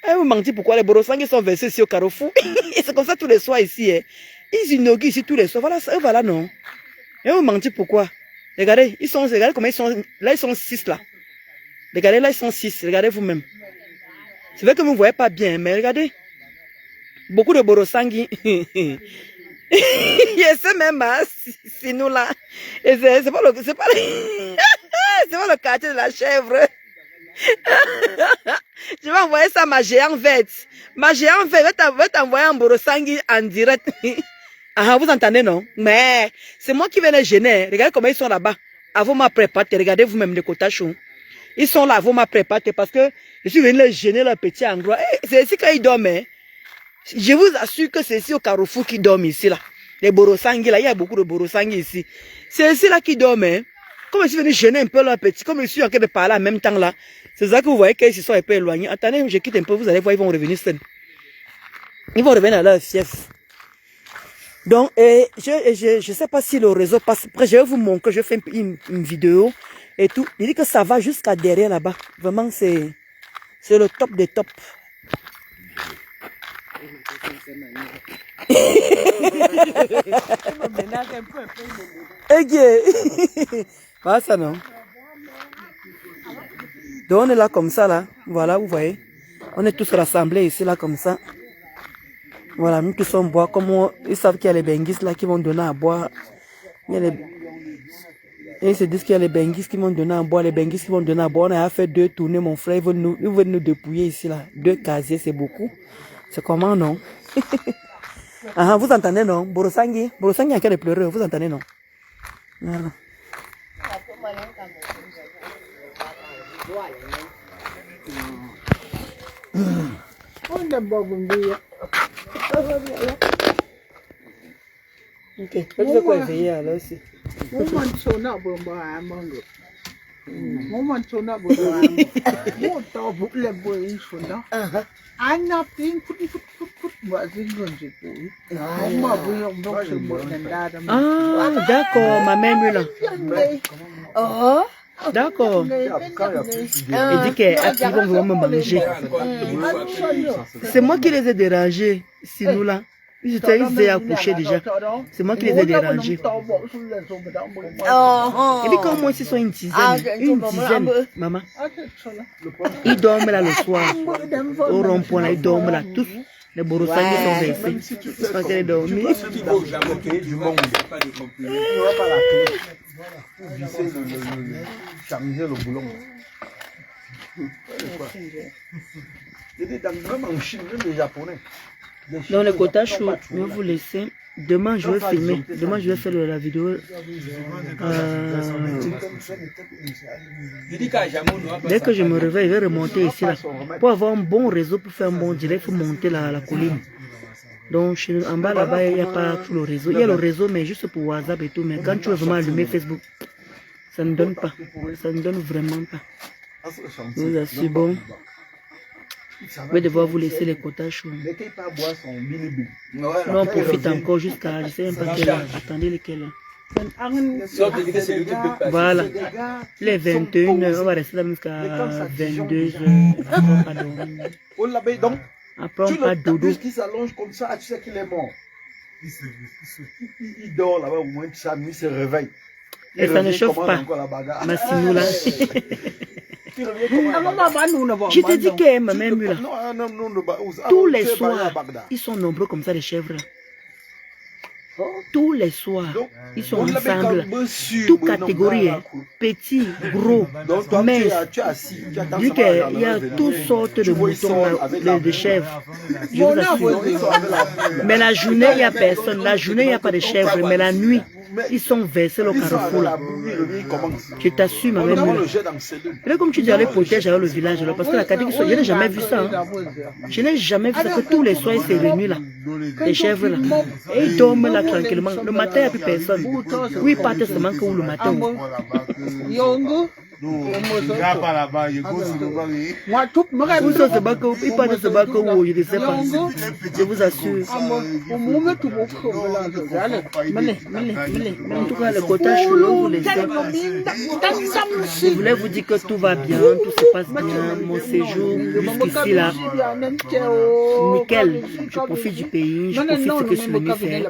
Et vous m'en dites pourquoi les borosangi sont versés ici au Carrefour. Et c'est comme ça tous les soirs ici. Hein. Ils inaugurent ici tous les soirs. Voilà, non. Et vous m'en dites pourquoi. Regardez comment ils sont. Là, ils sont 6 là. Regardez, là, ils sont 6. Regardez vous-même. C'est vrai que vous ne voyez pas bien, mais regardez. Beaucoup de borosangi. Et c'est même, c'est nous là. Et c'est pas le quartier de la chèvre. Je vais envoyer ça à ma géante verte. Ma géante verte va t'envoyer un borosangi en direct. Vous entendez, non? Mais c'est moi qui viens les gêner. Regardez comment ils sont là-bas. Avant ma préparée, regardez vous-même les Kotachou. Ils sont là avant ma préparée parce que je suis venu les gêner leur petit endroit. C'est ici qu'ils dorment. Hein. Je vous assure que c'est ici au Carrefour qu'ils dorment ici là. Les borosangi là, il y a beaucoup de borosangi ici. C'est ici là qu'ils dorment. Hein. Comme je suis venu gêner un peu leur petit, comme je suis en train de parler en même temps là. C'est ça que vous voyez qu'ils se sont un peu éloignés. Attendez, je quitte un peu, vous allez voir, ils vont revenir seuls. Ils vont revenir à leur fief. Donc, je sais pas si le réseau passe. Après, je vais vous montrer, je fais une vidéo et tout. Il dit que ça va jusqu'à derrière là-bas. Vraiment, c'est le top des tops. Voilà ça, non? Donc on est là comme ça là, voilà vous voyez, on est tous rassemblés ici là comme ça. Voilà, nous qui sommes boire, comme ils savent qu'il y a les benguis là qui vont donner à boire. Et ils se disent qu'il y a les benguis qui vont donner à boire, les benguis qui vont donner à boire. On a fait 2 tournées, mon frère, ils veulent nous dépouiller ici là. 2 casiers, c'est beaucoup. C'est comment, non? Vous entendez, non? Borosangi a qu'à les pleurer, vous entendez, non? Voilà. Ok, tu sais quoi éveiller alors aussi. Ah, d'accord, ma mère est là. Oh. D'accord. Il dit qu'ils vont vraiment me manger. C'est moi qui les ai dérangés, sinon là. Ils étaient accouchés déjà. C'est moi qui les ai dérangés. Et puis comme moi, ils sont une dizaine, maman. Ils dorment là le soir. Au rond-point là, ils dorment là tous. Les borosangi sont versés. Ils sont en train de dormir. Chamiser le boulon. Même en Chine, même les Japonais. Dans les Kotachou, je vais vous laisser. Demain, je vais filmer. Demain, je vais faire la vidéo. Dès que je me réveille, je vais remonter ici. Là. Pour avoir un bon réseau, pour faire un bon direct, il faut monter la colline. Donc, en bas là-bas, il n'y a pas tout le réseau. Il y a le réseau, mais juste pour WhatsApp et tout. Mais quand tu veux vraiment allumer Facebook, ça ne donne pas. Ça ne donne vraiment pas. Je vous assure, bon. Je vais devoir vous laisser les Kotachou. Non, on profite encore jusqu'à. Je ne sais même pas quelle heure. Attendez lesquelles. Voilà. Les 21h, on va rester là jusqu'à 22h. Après, on va dodo. Puisqu'il s'allonge comme ça, tu sais qu'il est mort. Il dort là-bas au moins sa nuit, il se réveille. Et ça ne chauffe pas. Massimo là. Je te dis que ma mère là. Tous les soirs, ils sont nombreux comme ça, les chèvres là. Tous les soirs, ils sont ensemble. Toute catégorie, petit, gros, mince. Dit qu'il y a toutes sortes de moutons, de chèvres. Je vous assure. Mais la journée, il n'y a personne. La journée, il n'y a pas de chèvres. Mais la nuit, ils sont versés au carrefour. Là. Je t'assure, ma mère. Et là, comme tu dis, aller protéger le village. Là, parce que la catégorie, je n'ai jamais vu ça. Hein. Je n'ai jamais vu ça. Que tous les soirs, ils se réunissent là. Les chèvres là. Et ils dorment là tranquillement. Le matin, il n'y a plus personne. Oui, ils partent seulement que le matin. Je vous assure. En tout cas, le côté chaud, vous les je voulais vous dire que tout va bien, tout se passe bien. Mon séjour jusqu'ici là, nickel. Je profite du pays, je profite de ce que je me fais.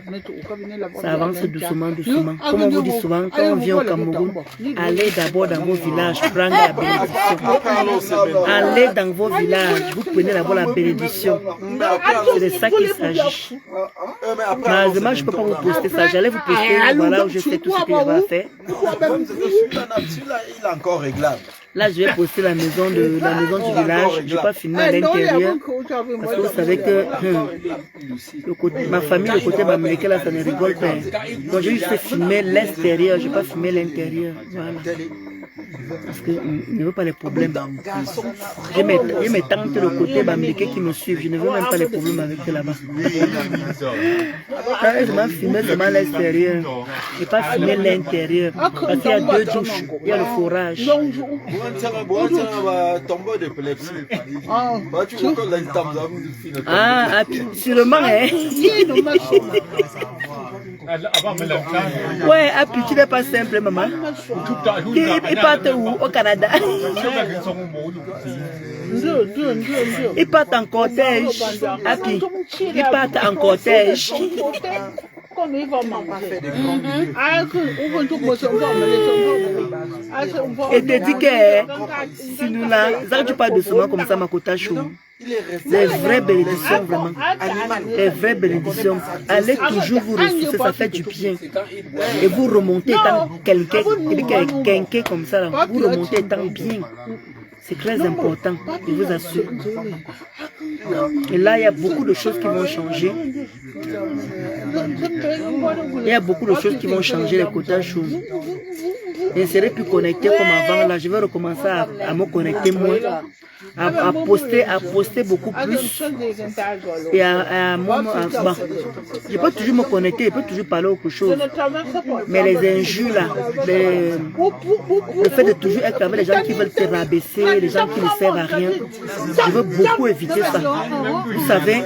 Ça avance doucement, doucement. Comme on vous dit souvent, quand on vient au Cameroun, allez d'abord dans vos villages, prendre la bénédiction. Allez dans vos villages, vous prenez d'abord la bénédiction. C'est de ça qu'il s'agit. Malheureusement, je ne peux pas vous poster ça. J'allais vous poster, voilà où je sais tout ce que je vais faire. Il est encore réglable. Là, je vais poster la maison du village. Je ne vais pas filmer à l'intérieur. Parce que vous savez que ma famille, le côté bamileke, là, ça ne rigole pas. Donc, je vais juste filmer l'extérieur. Je ne vais pas filmer l'intérieur. Voilà. Parce que je ne veux pas les problèmes. J'ai mes tantes de côté bamileke qui me suivent. Je ne veux même pas les problèmes avec eux là-bas. Quand je m'en filmé seulement l'extérieur, je n'ai pas filmé l'intérieur. Parce qu'il y a 2 douches. Il y a le forage. Ah, sûrement, hein. Ouais, Api, tu n'es pas simple, maman. Ils partent où? Au Canada. Ils partent en cortège. Api, ils partent en cortège. Et te dis que si nous là, ça tu parles doucement comme ça, Makota Chou. Les vraies bénédictions, vraiment. Les vraies bénédictions. Allez toujours vous ressourcer, ça fait du bien. Et vous remontez étant quelqu'un comme ça, là. Vous remontez étant bien. C'est très important, je vous assure. Et là, il y a beaucoup de choses qui vont changer. Il y a beaucoup de choses qui vont changer les quotas chauds. Je ne serai plus connecté comme avant. Là, je vais recommencer à me connecter moins. À poster beaucoup plus. Et bon, je peux toujours me connecter, je peux toujours parler autre chose. Mais les injures là, le fait de toujours être avec les gens qui veulent te rabaisser, les gens qui ne servent à rien, je veux beaucoup éviter ça. Vous savez,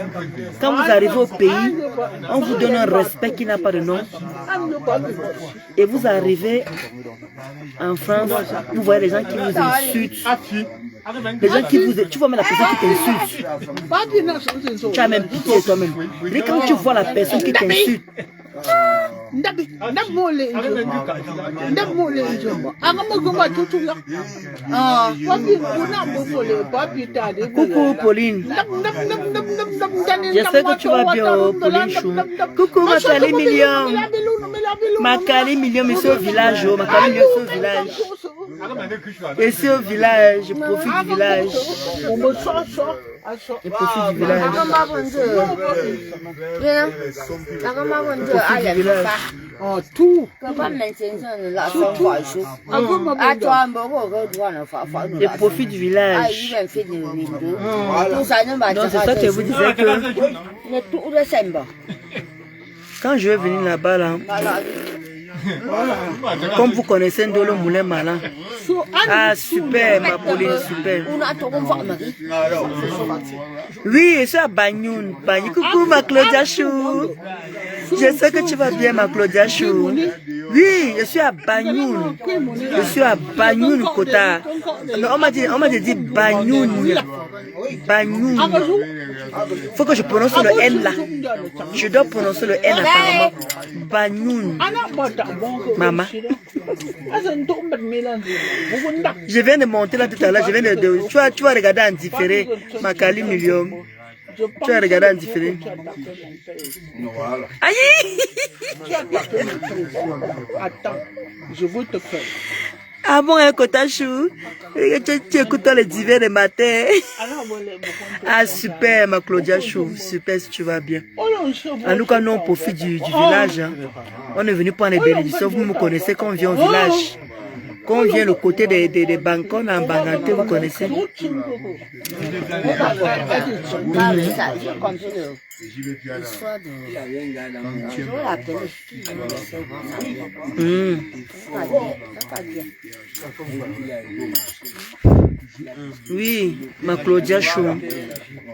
quand vous arrivez au pays, on vous donne un respect qui n'a pas de nom. Et vous arrivez en France, vous voyez les gens qui vous insultent. Les gens qui vous... Tu vois même la personne qui t'insulte. Tu as même pitié toi-même. Et quand tu vois la personne qui t'insulte, coucou Pauline. J'espère que tu vas bien, Pauline Chou. Coucou Makali Million. Makali Million, mais c'est au village. Makali Million, c'est au village. Et c'est au village, je profite du village. Je profite du village. Oh, tout. Je profite du village. Donc c'est ça que vous disiez que quand je vais venir là-bas, là, comme vous connaissez Ndolo Moulin Malin. Ah super, ma Pauline, super. Oui, je suis à Bagnoun. Coucou ma Claudia Chou. Je sais que tu vas bien ma Claudia Chou. Oui, je suis à Bagnoun. Je suis à Bagnoun Kota. On m'a dit Bagnoun. Bagnoun. Il faut que je prononce le N là. Je dois prononcer le N apparemment. Bagnoun. Maman. Je viens de monter là tout à l'heure. Tu vas regarder en différé. Makali Million. Tu as regardé en différé. Voilà. Aïe! Attends, je veux te faire. Ah bon, un Kotachou? Tu écoutes les divers le matin. Ah super, ma Claudia Chou. Super si tu vas bien. En tout cas, nous on profite du village. Hein. On est venu prendre les bénédictions. Vous me connaissez quand on vient au village. Quand on vient le côté des Bancons en Banganté, vous connaissez. Oui, ma Claudia Chou.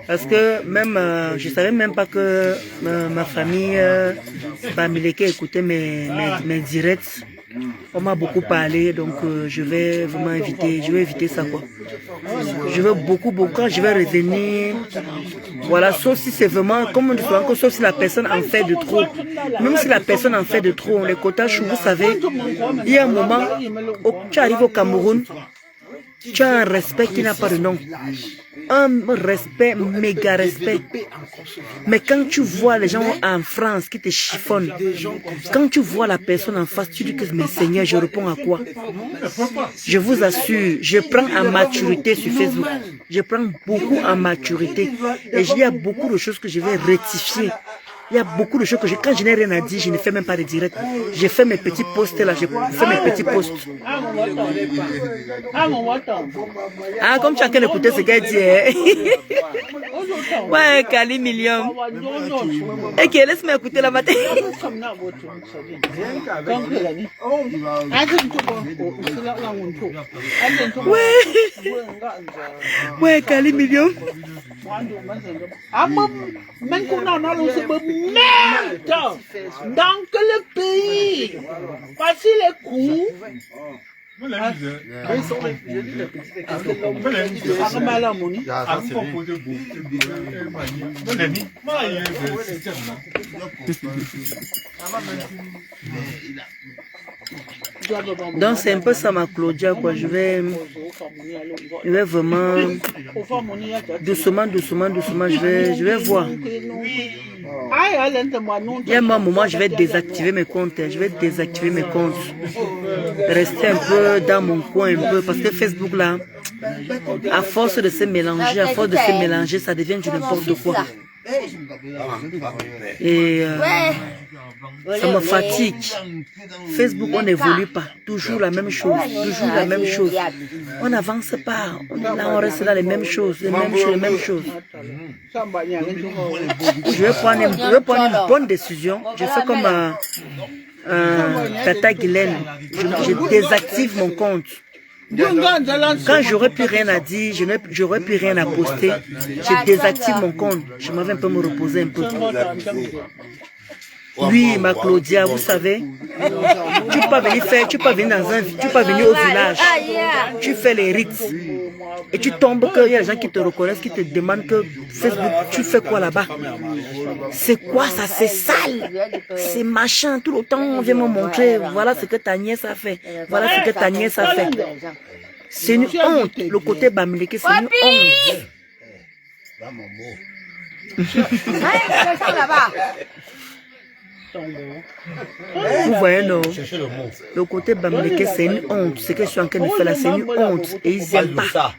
Parce que même, je savais même pas que ma famille Bamileke écoutait mes directs. On m'a beaucoup parlé, donc je vais vraiment éviter ça quoi. Je veux beaucoup, quand je vais revenir, voilà, sauf si c'est vraiment, comme on dit souvent, sauf si la personne en fait de trop. Même si la personne en fait de trop, les quotas chou, vous savez, il y a un moment, tu arrives au Cameroun, tu as un respect qui n'a pas de nom. Un respect, méga respect. Mais quand tu vois les gens en France qui te chiffonnent, quand tu vois la personne en face, tu dis que mais Seigneur, je réponds à quoi? Je vous assure, je prends en maturité sur Facebook. Je prends beaucoup en maturité. Et il y a beaucoup de choses que je vais rectifier. Il y a beaucoup de choses que quand je n'ai rien à dire, je ne fais même pas de direct. Je fais mes petits posts là, je fais mes petits posts. Ah, comme chacun écoutait ce qu'elle dit. Ouais, Kali Million. Ok, laisse-moi écouter la matin. Ouais, Kali Million. Merde dans quel pays? Voici les coups. Donc c'est un peu ça ma Claudia quoi. Je vais vraiment doucement, je vais voir. Il y a un moment je vais désactiver mes comptes. Rester un peu dans mon coin un peu parce que Facebook là, à force de se mélanger, ça devient du n'importe quoi. Et ça me fatigue. Facebook, on n'évolue pas. Toujours la même chose. On n'avance pas. On reste là les mêmes choses. Je vais prendre une bonne décision. Je fais comme Tata Guylaine. Je désactive mon compte. Quand j'aurais plus rien à dire, j'aurais plus rien à poster, je désactive mon compte. Je m'avais un peu me reposer un peu. Oui, ma Claudia, vous savez, tu peux venir au village, tu fais les rites et tu tombes qu'il y a des gens qui te reconnaissent, qui te demandent que Facebook, tu fais quoi là-bas? C'est quoi ça? C'est sale, c'est machin. Tout le temps on vient me montrer, voilà ce que ta nièce a fait, C'est une honte, le côté Bamileke, c'est une honte. Vous voyez, non? Le côté Bamileke, c'est une honte. Ce que je suis en train de faire là, c'est une honte. Et ils n'aiment pas.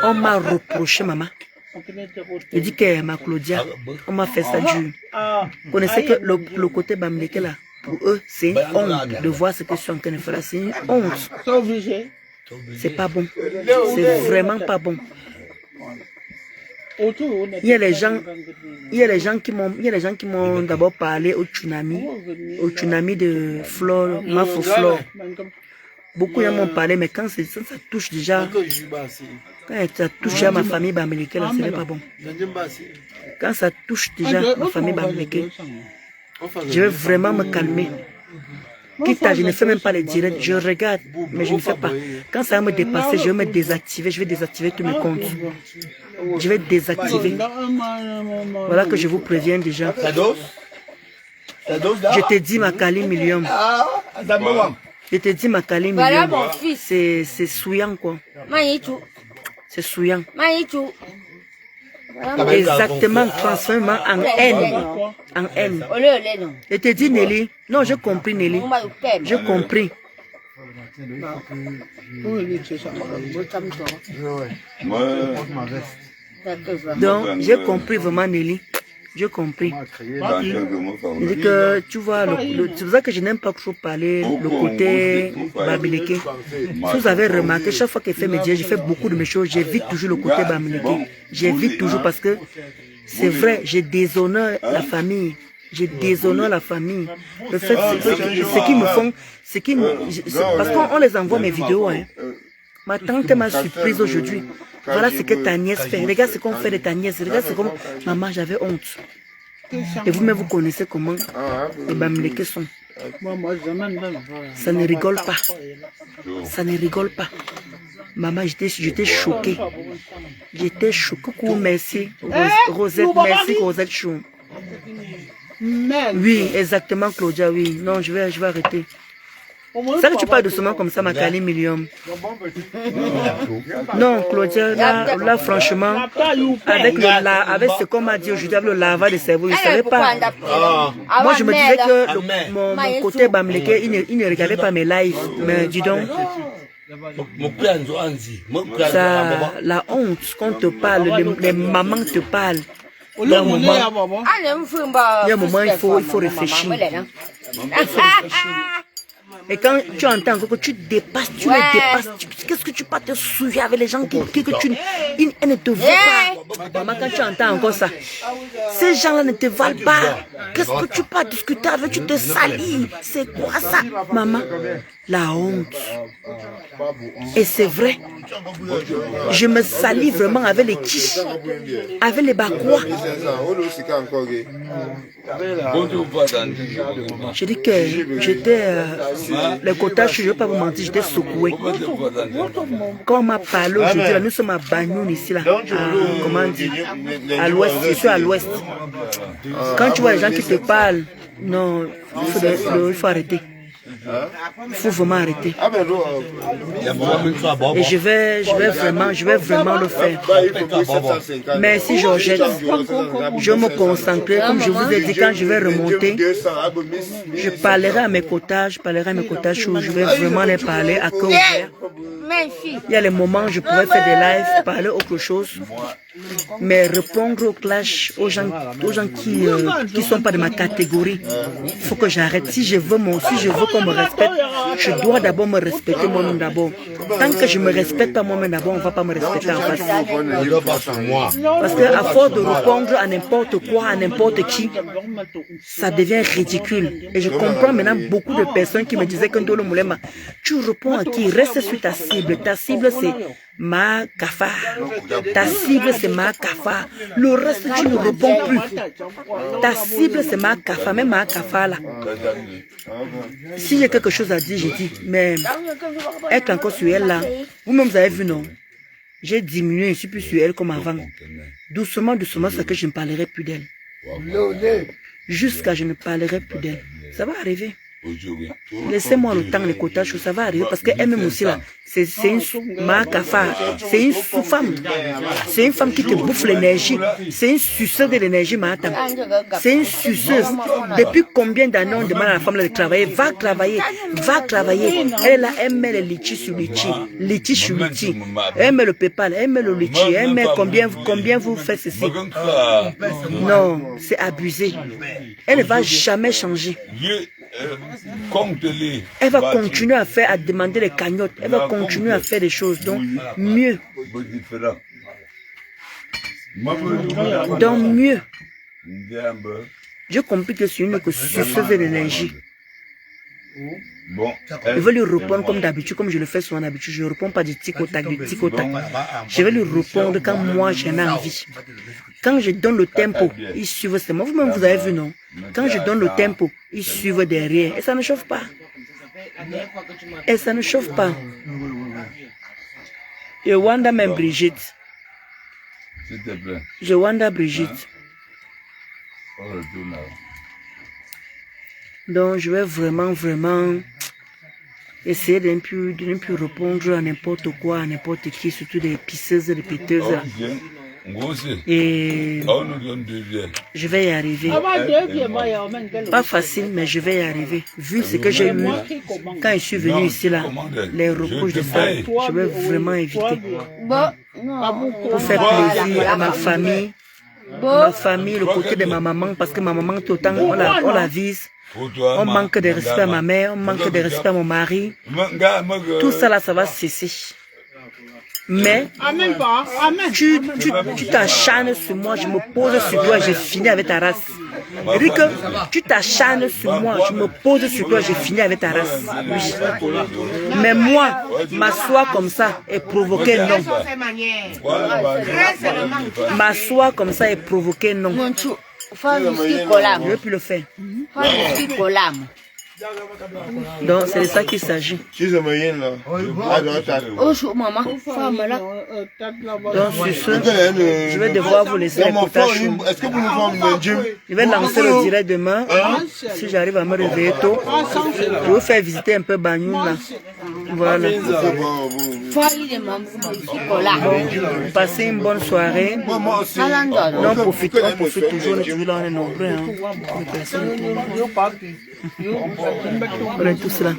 On m'a reproché, maman. Je dis que ma Claudia, on m'a fait ça dur. Vous connaissez que le côté Bamileke là, pour eux, c'est une honte de voir ce que je suis en train de faire là. C'est une honte. C'est pas bon. C'est vraiment pas bon. Il y a les gens qui m'ont d'abord parlé au tsunami de Flore, Mafo Flore. Beaucoup m'ont parlé, mais quand ça touche déjà, quand ça touche à ma famille Bamileke, là, ce n'est pas bon. Quand ça touche déjà ma famille Bamileke, je vais vraiment me calmer. Quitte à, je ne fais même pas les directs, je regarde, mais je ne fais pas. Quand ça va me dépasser, je vais me désactiver, je vais désactiver tous mes comptes. Je vais désactiver. Voilà que je vous préviens déjà. Je te dis ma Kali Million. Je te dis ma Kali Million. C'est souillant quoi. C'est souillant. Maïtou. Exactement, transformement en haine. En haine. Olé, non. Je te dis, Nelly. Non, j'ai compris, Nelly. J'ai compris. Donc, j'ai compris vraiment, Nelly. J'ai compris. C'est que, tu vois, c'est pour ça que je n'aime pas trop parler le côté bamileke. Si vous avez remarqué, chaque fois qu'elle fait mes dieux, je fais beaucoup de mes choses, j'évite toujours le côté bamileke. J'évite toujours parce que c'est vrai, je déshonore la famille. Je déshonore la famille. Le fait, ce qu'ils me font, parce qu'on les envoie mes vidéos. Hein. Ma tante m'a surprise aujourd'hui. Voilà ce que ta nièce fait. Regarde ce qu'on fait de ta nièce. Regarde ce qu'on... Maman, j'avais honte. Et vous-même, vous connaissez comment les bamileke sont. Ça ne rigole pas. Ça ne rigole pas. Maman, j'étais choquée. J'étais choquée. Coucou, merci. Rosette, merci, Rosette Chou. Oui, exactement, Claudia, oui. Non, je vais arrêter. Ça que tu parles doucement comme ça, ma Kali Millium. Non, Claudia, là franchement, avec ce qu'on m'a dit aujourd'hui, avec le lavage de cerveau, je ne savais pas. Moi, je me disais que mon côté bamileke, il ne regardait pas mes lives. Mais dis donc, ça, la honte qu'on te parle, les mamans te parlent. Il y a un moment, il faut réfléchir. Et quand tu entends que tu dépasses, tu les dépasses, qu'est-ce que tu peux te souvenir avec les gens que ils ne te valent pas. Maman, quand tu entends encore ça, ces gens-là ne te valent pas. Qu'est-ce que tu peux discuter avec, tu te salis. C'est quoi ça, maman? La honte. Et c'est vrai. Je me salis vraiment avec les quiches, avec les bakwa. Je dis que j'étais, les quotas, je ne vais pas vous mentir, j'étais secoué. Quand on m'a parlé aujourd'hui, nous sommes à Bagnoun ici, là, comment on dit, à l'ouest, je suis à l'ouest. Quand tu vois les gens qui te parlent, non, il faut arrêter. Il faut vraiment arrêter. Et je vais vraiment le faire. Merci Georgette. Je vais me concentrer. Comme je vous ai dit, quand je vais remonter, je parlerai à mes quotas, je vais vraiment les parler à cœur ouvert. Il y a les moments où je pourrais faire des lives, parler autre chose. Mais répondre au clash aux gens qui ne sont pas de ma catégorie, il faut que j'arrête. Si je veux qu'on me respecte, je dois d'abord me respecter moi-même d'abord. Tant que je ne me respecte pas moi-même d'abord, on ne va pas me respecter en face. Parce qu'à force de répondre à n'importe quoi, à n'importe qui, ça devient ridicule. Et je comprends maintenant beaucoup de personnes qui me disaient que Ndolo Moulema, tu réponds à qui? Reste sur ta cible. Ta cible, c'est ma kafa. Ta cible, c'est ma kafa. Le reste, tu ne réponds plus. Ta cible, c'est ma kafa. Même ma kafa, là. Si j'ai quelque chose à dire, je dis. Mais être encore sur elle, là. Vous-même, vous avez vu, non? J'ai diminué, je ne suis plus sur elle comme avant. Doucement, c'est que je ne parlerai plus d'elle. Jusqu'à je ne parlerai plus d'elle. Ça va arriver. Laissez-moi le temps, les quotas, ça va arriver parce qu'elle-même aussi là, c'est une c'est une sous-femme. C'est une femme qui te bouffe l'énergie. C'est une suceuse de l'énergie, Matam. C'est une suceuse. Depuis combien d'années on demande à la femme de travailler? Va travailler. Elle là, elle met les litchis sur litchi sur litchi. Elle met le pépal, elle met le litchi, elle met combien vous faites ceci? Non, c'est abusé. Elle ne va jamais changer. Elle va continuer à demander les cagnottes. Elle va continuer à faire des choses. Donc, mieux. J'ai compris que c'est une suceuse de l'énergie. Je vais lui répondre comme d'habitude, comme je le fais souvent d'habitude. Je ne réponds pas du tic-au-tac, Je vais lui répondre quand moi j'en ai envie. Quand je donne le tempo, ils suivent. C'est moi, vous-même vous avez vu, non? Quand je donne le tempo, ils suivent derrière. Et ça ne chauffe pas. Je wanda même Brigitte. S'il te plaît. Je wanda Brigitte. Donc je vais vraiment essayer de ne plus répondre à n'importe quoi, à n'importe qui, surtout des pisseuses, répéteuses. Là. Et je vais y arriver. Pas facile, mais je vais y arriver. Vu ce que j'ai eu quand je suis venu ici, là, les reproches de ça, je vais vraiment éviter. Pour faire plaisir à ma famille, le côté de ma maman, parce que ma maman, tout le temps, on la vise. On manque de respect à ma mère, on manque de respect à mon mari. Tout ça là, ça va cesser. Mais tu t'acharnes sur moi, je me pose sur toi, j'ai fini avec ta race. Dit que tu t'acharnes sur moi, je me pose sur toi, j'ai fini avec ta race. Oui. Mais moi, m'asseoir comme ça et provoquer non. M'asseoir comme ça et provoquer non. Je ne veux plus le faire. Donc c'est de ça qu'il s'agit. Donc sur ce, je vais devoir vous laisser les potages. Je vais lancer le direct demain. Si j'arrive à me réveiller tôt, je vais vous faire visiter un peu Banyoun là. Voilà. Passez une bonne soirée. On profite toujours. Là, on est nombreux. On est tous là.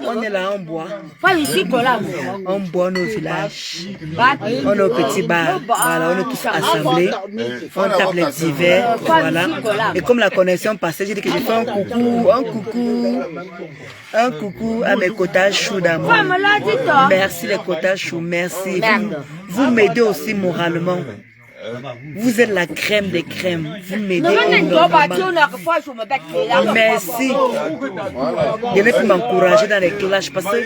On est là, on boit. On boit nos villages. On est au petit bar. Voilà, on est tous assemblés. On tape les divers. Voilà. Et comme la connexion passée, j'ai dit que j'ai fait un coucou à mes quotas choux d'amour. Merci les quotas choux, merci. Vous m'aidez aussi moralement. Vous êtes la crème des crèmes. Vous m'aidez énormément. Merci. Je n'ai pu m'encourager dans les clashs parce que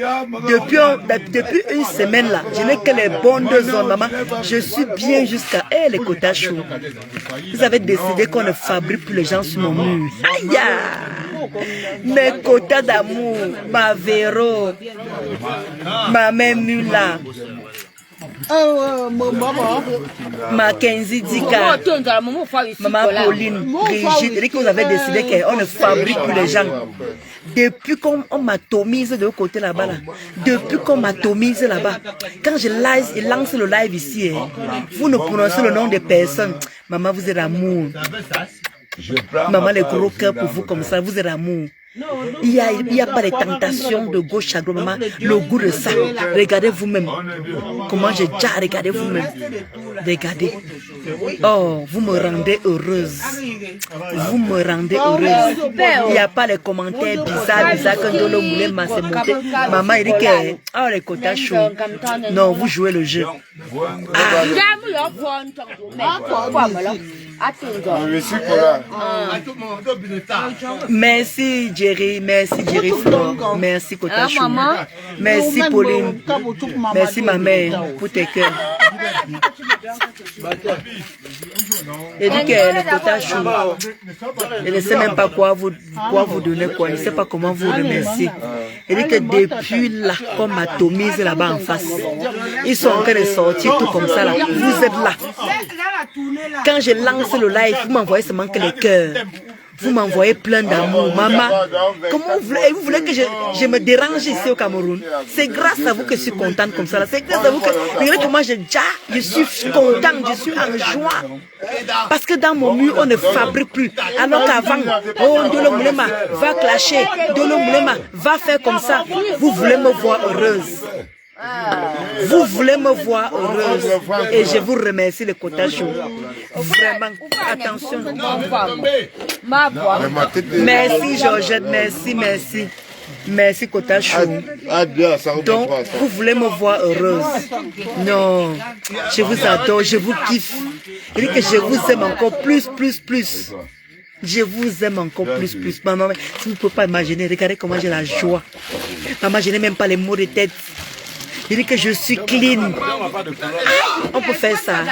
depuis une semaine là, je n'ai que les bonnes 2 zones, maman. Je suis bien jusqu'à les quotas chauds. Vous avez décidé qu'on ne fabrique plus les gens sur mon mur. Aïe! Mes quotas d'amour, ma Véro, ma mère Mula. Mackenzie Dika, Maman Pauline, Brigitte, et que vous avez décidé qu'on ne fabrique plus les gens. Depuis qu'on m'atomise de l'autre côté là-bas, depuis qu'on m'atomise là-bas, quand je lance le live ici, vous ne prononcez le nom des personnes. Maman, vous êtes amour. Maman, les gros cœurs pour vous comme ça, vous êtes amour. Il n'y a pas de tentation de gauche à droite, maman. Le goût de ça. Regardez vous-même. Comment j'ai déjà regardé vous-même. Regardez. Oh, vous me rendez heureuse. Vous me rendez heureuse. Il n'y a pas les commentaires bizarres que Ndolo Moulema s'est monté. Maman, il dit que les quotas chauds. Non, vous jouez le jeu. Merci Jerry, Flore, merci Kotachou, merci Pauline, merci ma mère pour tes cœurs. Et dit que le Kotachou, je ne sais même pas quoi vous donner quoi, je ne sais pas comment vous remercier. Et dit que depuis là, comme atomise là-bas en face, ils sont en train de sortir tout comme ça là. Vous êtes là. Quand je lance le live, vous m'envoyez seulement que les cœurs. Vous m'envoyez plein d'amour. Maman, comment vous voulez que je me dérange ici au Cameroun? C'est grâce à vous que je suis contente comme ça. C'est grâce à vous que, regardez comment je suis contente, je suis en joie. Parce que dans mon mur, on ne fabrique plus. Alors qu'avant, Ndolo Moulema va clasher, Ndolo Moulema va faire comme ça. Vous voulez me voir heureuse. Vous voulez me voir heureuse et je vous remercie les quotas chauds. Vraiment, attention. Merci Georgette, merci. Merci quotas chauds. Donc, vous voulez me voir heureuse. Non, je vous adore, je vous kiffe. Je dis que je vous aime encore plus. Je vous aime encore plus. Maman, vous ne pouvez pas imaginer, regardez comment j'ai la joie. Maman, je n'ai même pas les mots de tête. Je dis que je suis clean. On peut faire ça.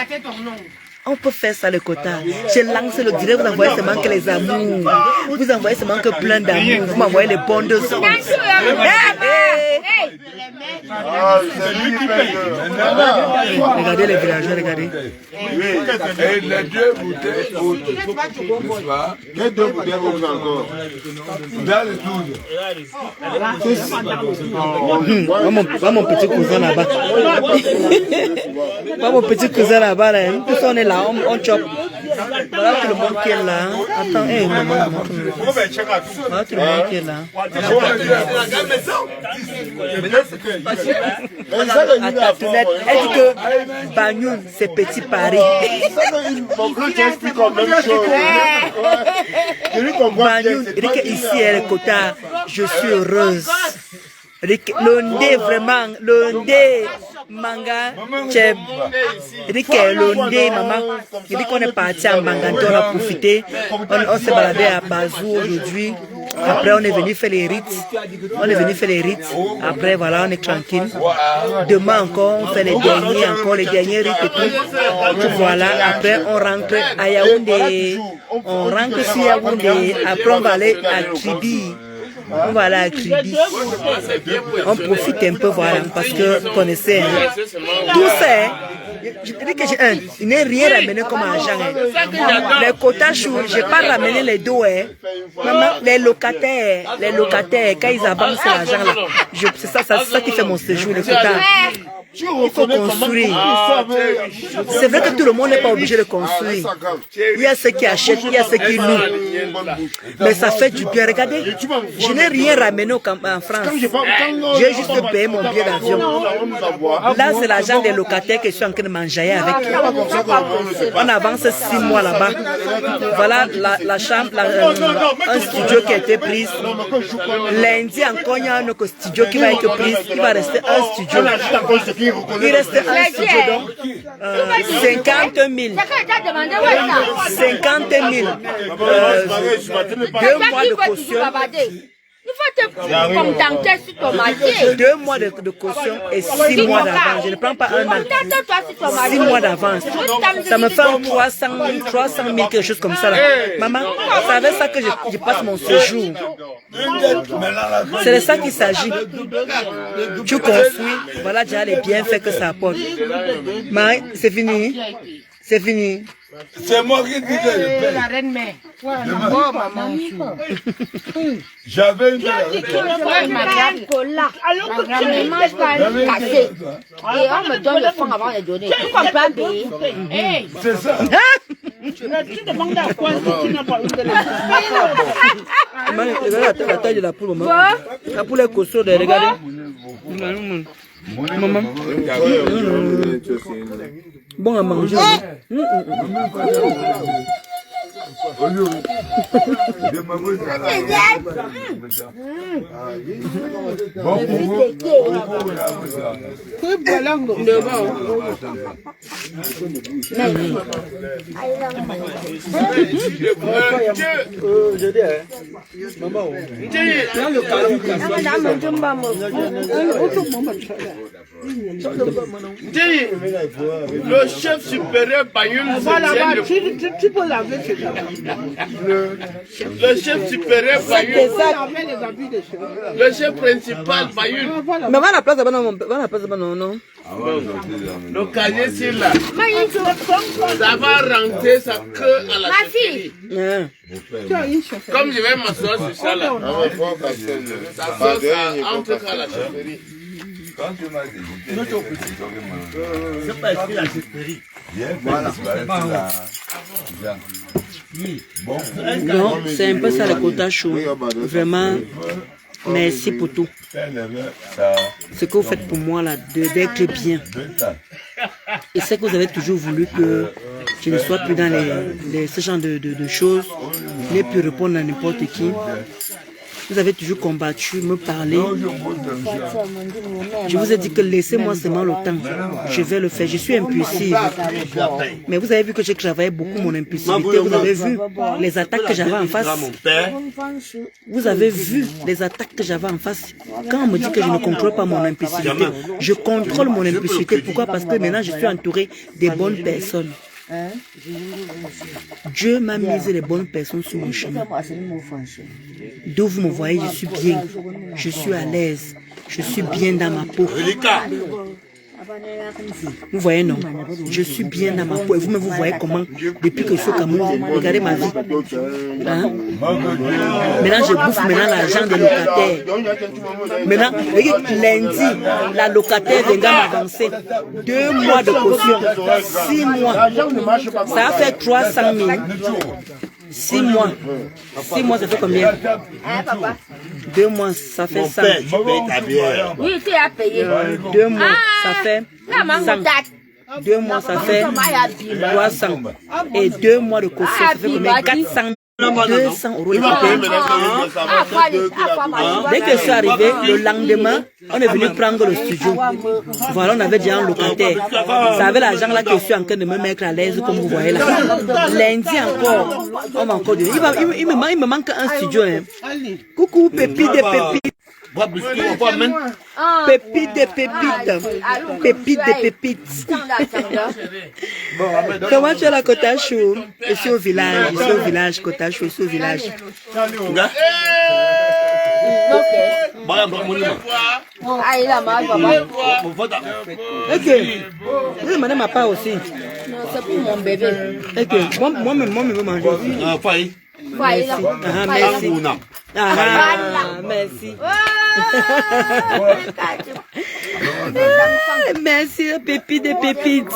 On peut faire ça, le quota. J'ai lancé le direct, vous envoyez seulement que les amours. Vous envoyez seulement que plein d'amour. Vous m'envoyez les bons de sang. Regardez les villageois, regardez. Et les deux bouteilles, n'est-ce pas? Les deux bouteilles comme ça encore. Dans le tour. Va mon petit cousin là-bas. Va mon petit cousin là-bas. Là. Tous on est là, on chope. Voilà tout le monde qui est là. Attends, hey, maman. Voilà tout le monde qui est là. À ta fenêtre, elle dit que Bagnoun, c'est petit Paris. Bagnoun, il dit qu'ici, elle est Kota, je suis heureuse. L'ondé, vraiment, l'ondé, manga, cheb. Il dit que l'ondé, maman, il dit qu'on est parti à Manganto, on a profité. On s'est baladé à Bazou aujourd'hui. Après, on est venu faire les rites. Après, voilà, on est tranquille. Demain encore, on fait les derniers rites et tout. Voilà, après, on rentre à Yaoundé. On rentre sur Yaoundé. Après, on va aller à Kribi. On va aller à Kribi. On profite un peu, voilà, parce que vous connaissez. Hein. Tout ça, je te dis que je n'ai rien ramené comme argent. Hein. Les quotas chou, je n'ai pas ramené les dos. Hein. Maman, les locataires, quand ils avancent l'argent là, c'est ça qui fait mon séjour, les quotas. Il faut construire. C'est vrai que tout le monde n'est pas obligé de construire. Il y a ceux qui achètent, il y a ceux qui louent. Mais ça fait du bien. Regardez, je n'ai rien ramené en France. J'ai juste payé mon billet d'avion. Là, c'est l'argent des locataires que je suis en train de manger avec. On avance 6 mois là-bas. Voilà la chambre, un studio qui a été pris. Lundi encore, il y a un autre studio qui va être pris. Il va rester un studio. Il reste un studio donc 50 000. 50 000. 2 mois de caution. Il faut te contenter sur ton marché. 2 mois de caution et 6 mois d'avance. Je ne prends pas un an. 6 mois d'avance. Ça me fait 300 000, quelque chose comme ça. Là. Maman, c'est avec ça que je passe mon séjour. C'est de ça qu'il s'agit. Tu construis, voilà déjà les bienfaits que ça apporte. Marie, c'est fini. C'est fini. C'est moi qui disais. La reine mère. J'avais une Alors que tu ne manges pas cassé. Et on me donne le fond avant de donner. Tu comprends bien? C'est ça. Tu demandes à quoi si tu n'as pas eu de Regardez la taille de la poule, maman. La poule est costaud, regardez. Maman. Bon à manger. Le chef supérieur Bagnoun, voilà, tu peux laver tes le chef supérieur Bagnoun, le chef principal Bagnoun. Mais va à la place là-bas, non. Le casier c'est là. Ça va rentrer sa queue à la chefferie. Comme je vais m'asseoir sur ça là, ça entre à la chefferie. Quand tu m'as dit, c'est pas écrit la chefferie. Voilà. Non, c'est un peu ça le quota chaud. Vraiment, merci pour tout. Ce que vous faites pour moi là, d'être bien. Et c'est que vous avez toujours voulu que je ne sois plus dans ce genre de choses, ne plus répondre à n'importe qui. Vous avez toujours combattu, me parler. Je vous ai dit que laissez-moi seulement le temps. Je vais le faire. Je suis impulsive. Mais vous avez vu que j'ai travaillé beaucoup mon impulsivité. Vous avez vu les attaques que j'avais en face. Vous avez vu les attaques que j'avais en face. Quand on me dit que je ne contrôle pas mon impulsivité, je contrôle mon impulsivité. Pourquoi? Parce que maintenant je suis entouré des bonnes personnes. Dieu m'a mis les bonnes personnes sur mon chemin. D'où vous me voyez, je suis bien. Je suis à l'aise. Je suis bien dans ma peau. Vous voyez, non? Je suis bien dans ma peau. Et vous-même, vous voyez comment, depuis que je suis au Cameroun, regardez ma vie. Hein? Maintenant, je bouffe l'argent des locataires. Maintenant, lundi, la locataire vient m'avancer 2 mois de caution, 6 mois. Ça a fait 300 000. 6 mois. 6 mois, ça fait combien? Hein, papa? 2 mois, ça fait 100. Oui, tu as payé. 2 mois, ça fait 100. 2 mois, ça fait 300. Et 2 mois de caution, ça fait combien? 400. 200 €. Dès que je suis arrivé, le lendemain, on est venu prendre le studio. Voilà, on avait déjà un locataire. Ça avait l'argent là que je suis en train de me mettre à l'aise, comme vous voyez là. Lundi encore, on m'a encore donné. Il me manque un studio. Hein. Coucou, pépite de pépites. Pépite de pépites. Pépite de pépites. Comment tu es la Kotachou? Je suis au village. Je suis au village, Kotachou. Je suis au village. Ok. Vous demandez ma part aussi. Non, c'est pour mon bébé. Ok. Moi-même, je veux manger. Merci. Merci. Merci, pépite de pépites.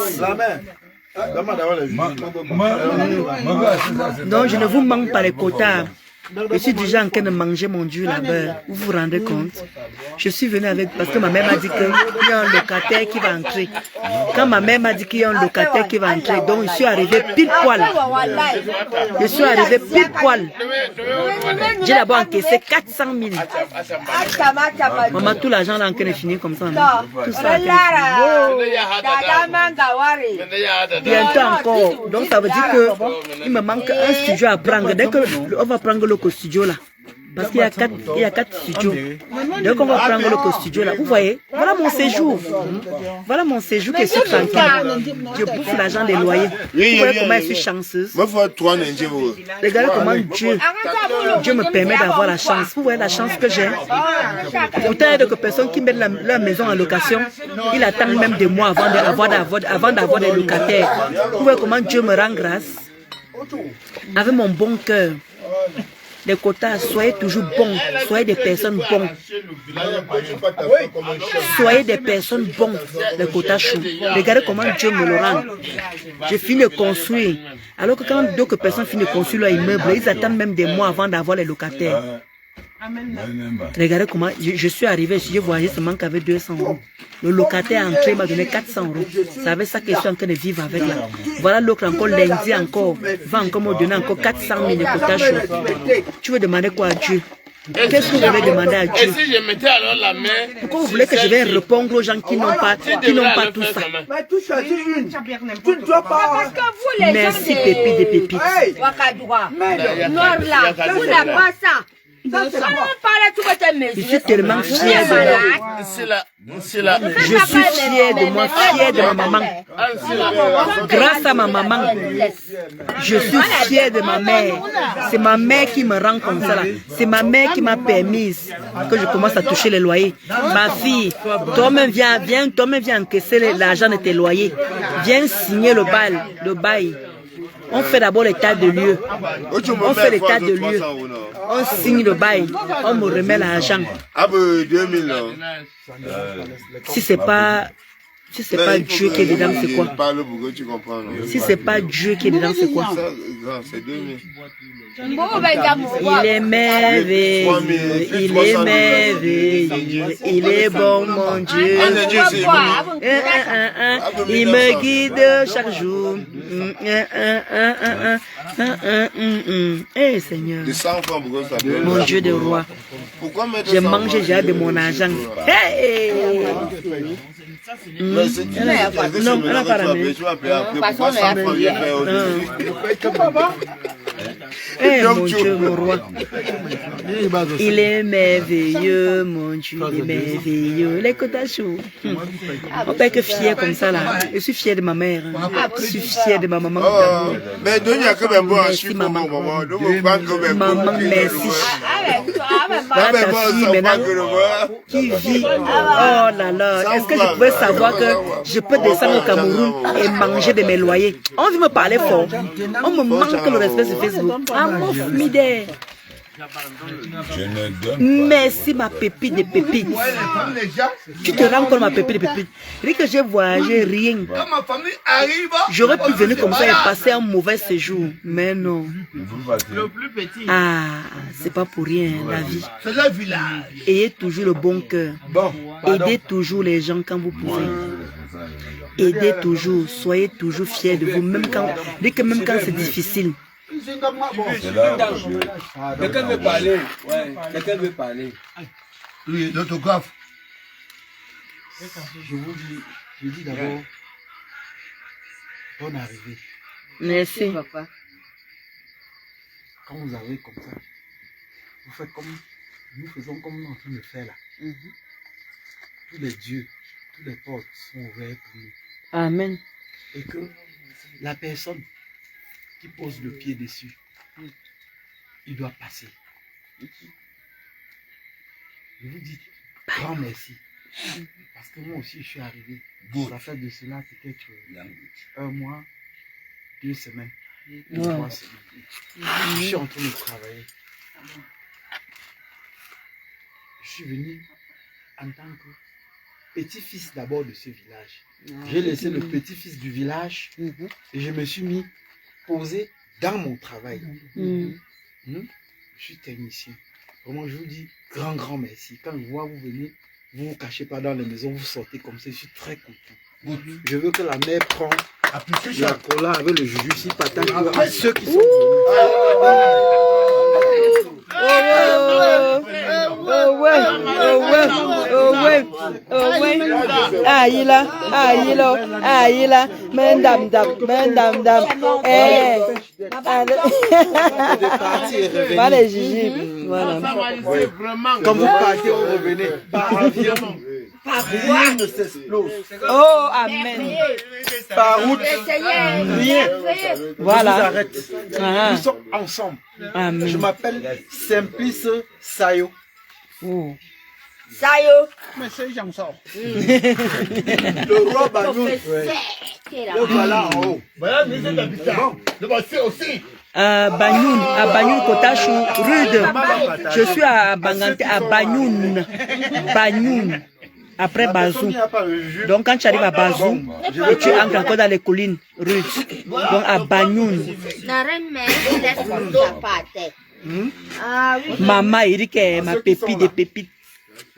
Donc, je ne vous manque pas les quotas. Je suis déjà en train de manger mon Dieu là-bas. Vous vous rendez compte? Je suis venu avec, parce que ma mère m'a dit qu'il y a un locataire qui va entrer. Quand ma mère m'a dit qu'il y a un locataire qui va entrer, donc je suis arrivé pile poil. Je suis arrivé pile poil. J'ai d'abord encaissé 400 000. Maman, tout l'argent là en train de finir comme ça. Tout ça. Bientôt encore. Donc ça veut dire qu'il me manque un studio à prendre. Dès qu'on va prendre le studio là, parce qu'il y a 4 studios. Donc on va prendre le studio là. Vous voyez, voilà mon séjour. Voilà mon séjour qui est sur tranquille. Je bouffe l'argent des loyers. Vous voyez comment je suis chanceuse. Regardez comment Dieu me permet d'avoir la chance. Vous voyez la chance que j'ai. Pourtant, il y a des personnes qui mettent leur maison en location. Ils attendent même des mois avant d'avoir des locataires. Vous voyez comment Dieu me rend grâce. Avec mon bon cœur. Les quotas, soyez toujours bons, soyez des personnes bonnes. Soyez des personnes bonnes, les quotas chauds. Regardez comment Dieu me le rend. Je finis de construire. Alors que quand d'autres personnes finissent de construire leur immeuble, ils attendent même des mois avant d'avoir les locataires. Regardez comment je suis arrivé, je voyais seulement qu'il y avait 200 €. Le locataire entré m'a donné 400 €. C'est avec ça que je suis en train de vivre avec là. Voilà l'autre encore lundi encore, va encore me donner encore 400 000 de quotas chauds. Tu veux demander quoi à Dieu? Qu'est-ce que vous voulez demander à Dieu? Et si je mettais alors la main? Pourquoi vous voulez que je vienne répondre aux gens qui n'ont pas tout ça? Merci Pépi des pépites. Je suis tellement fière de moi. Je suis fière de moi, fière de ma maman. Grâce à ma maman, je suis fière de ma mère. C'est ma mère qui me rend comme ça. C'est ma mère qui m'a permis que je commence à toucher les loyers. Ma fille, toi-même viens encaisser l'argent de tes loyers. Viens signer le bail. On fait d'abord l'état de lieu. On fait l'état de lieu. On signe le bail. On me remet l'argent. Si c'est pas Dieu qui est dedans, c'est quoi? Si c'est pas Dieu qui est dedans, c'est quoi? Il est merveilleux, il est merveilleux, il est bon mon Dieu. Il me guide chaque jour. Eh Seigneur, mon Dieu de roi, j'ai mangé déjà de mon argent. Hey! Non, elle n'a pas la main. Eh mon Dieu, mon roi. Il est merveilleux, mon Dieu, il est merveilleux. Les Kodachou. On peut être fier comme ça là. Je suis fier de ma mère. Je suis fier de ma maman. Mais il y a que même moi, je suis maman. Maman, merci. Voilà ta fille maintenant qui vit. Oh là là. Est-ce que je pouvais savoir que je peux descendre au Cameroun et manger de mes loyers? On veut me parler fort. On me manque le respect sur Facebook. Ah mon fidèle. Merci ma pépite de pépite. Tu te rends compte ma pépite de pépite. Dès que j'ai voyagé, rien. J'aurais pu venir comme ça et passer un mauvais séjour. Mais non. Ah, c'est pas pour rien la vie. Ayez toujours le bon cœur. Aidez toujours les gens quand vous pouvez. Aidez toujours. Soyez toujours fiers de vous. Même quand c'est difficile. Quelqu'un veut parler. Ouais, quelqu'un veut parler. Oui, l'autographe. Je dis d'abord, bonne arrivée. Merci. Papa. Quand vous arrivez comme ça, vous faites comme nous faisons comme nous en train de faire là. Tous les dieux, tous les portes sont ouverts pour nous. Amen. Et que la personne qui pose le pied dessus, il doit passer. Je vous dis grand merci. Parce que moi aussi, je suis arrivé. Ça fait de cela peut-être 1 mois, 2 semaines, 3 semaines. Je suis en train de travailler. Je suis venu en tant que petit-fils d'abord de ce village. J'ai laissé le petit-fils du village et je me suis mis posé dans mon travail. Je suis technicien. Vraiment, je vous dis grand merci. Quand je vois vous venez, vous ne vous cachez pas dans les maisons, vous sortez comme ça, je suis très content. Je veux que la mère prenne la cola avec le jus si patate à ceux qui sont venus. Aïe là, dam. Voilà les Gigi. Voilà. Quand vous partez, vous revenez. Par avion. Par rien ne s'explose. Oh, amen. Par route, rien. Voilà. Je vous arrête. Nous sommes ensemble. Amen. Je m'appelle Simplice Sayo. Oh. Sayo. Le roi Bagnoun. Le voilà en haut. Voilà, nous sommes habitants. À Bagnoun, Kotachou, Rude. Je suis à Bangante, à Bagnoun. Après Bazou. Donc quand tu arrives à Bazou, tu entres encore dans les collines rudes. Donc à Bagnoun. Maman Eric est ma pépite de pépite.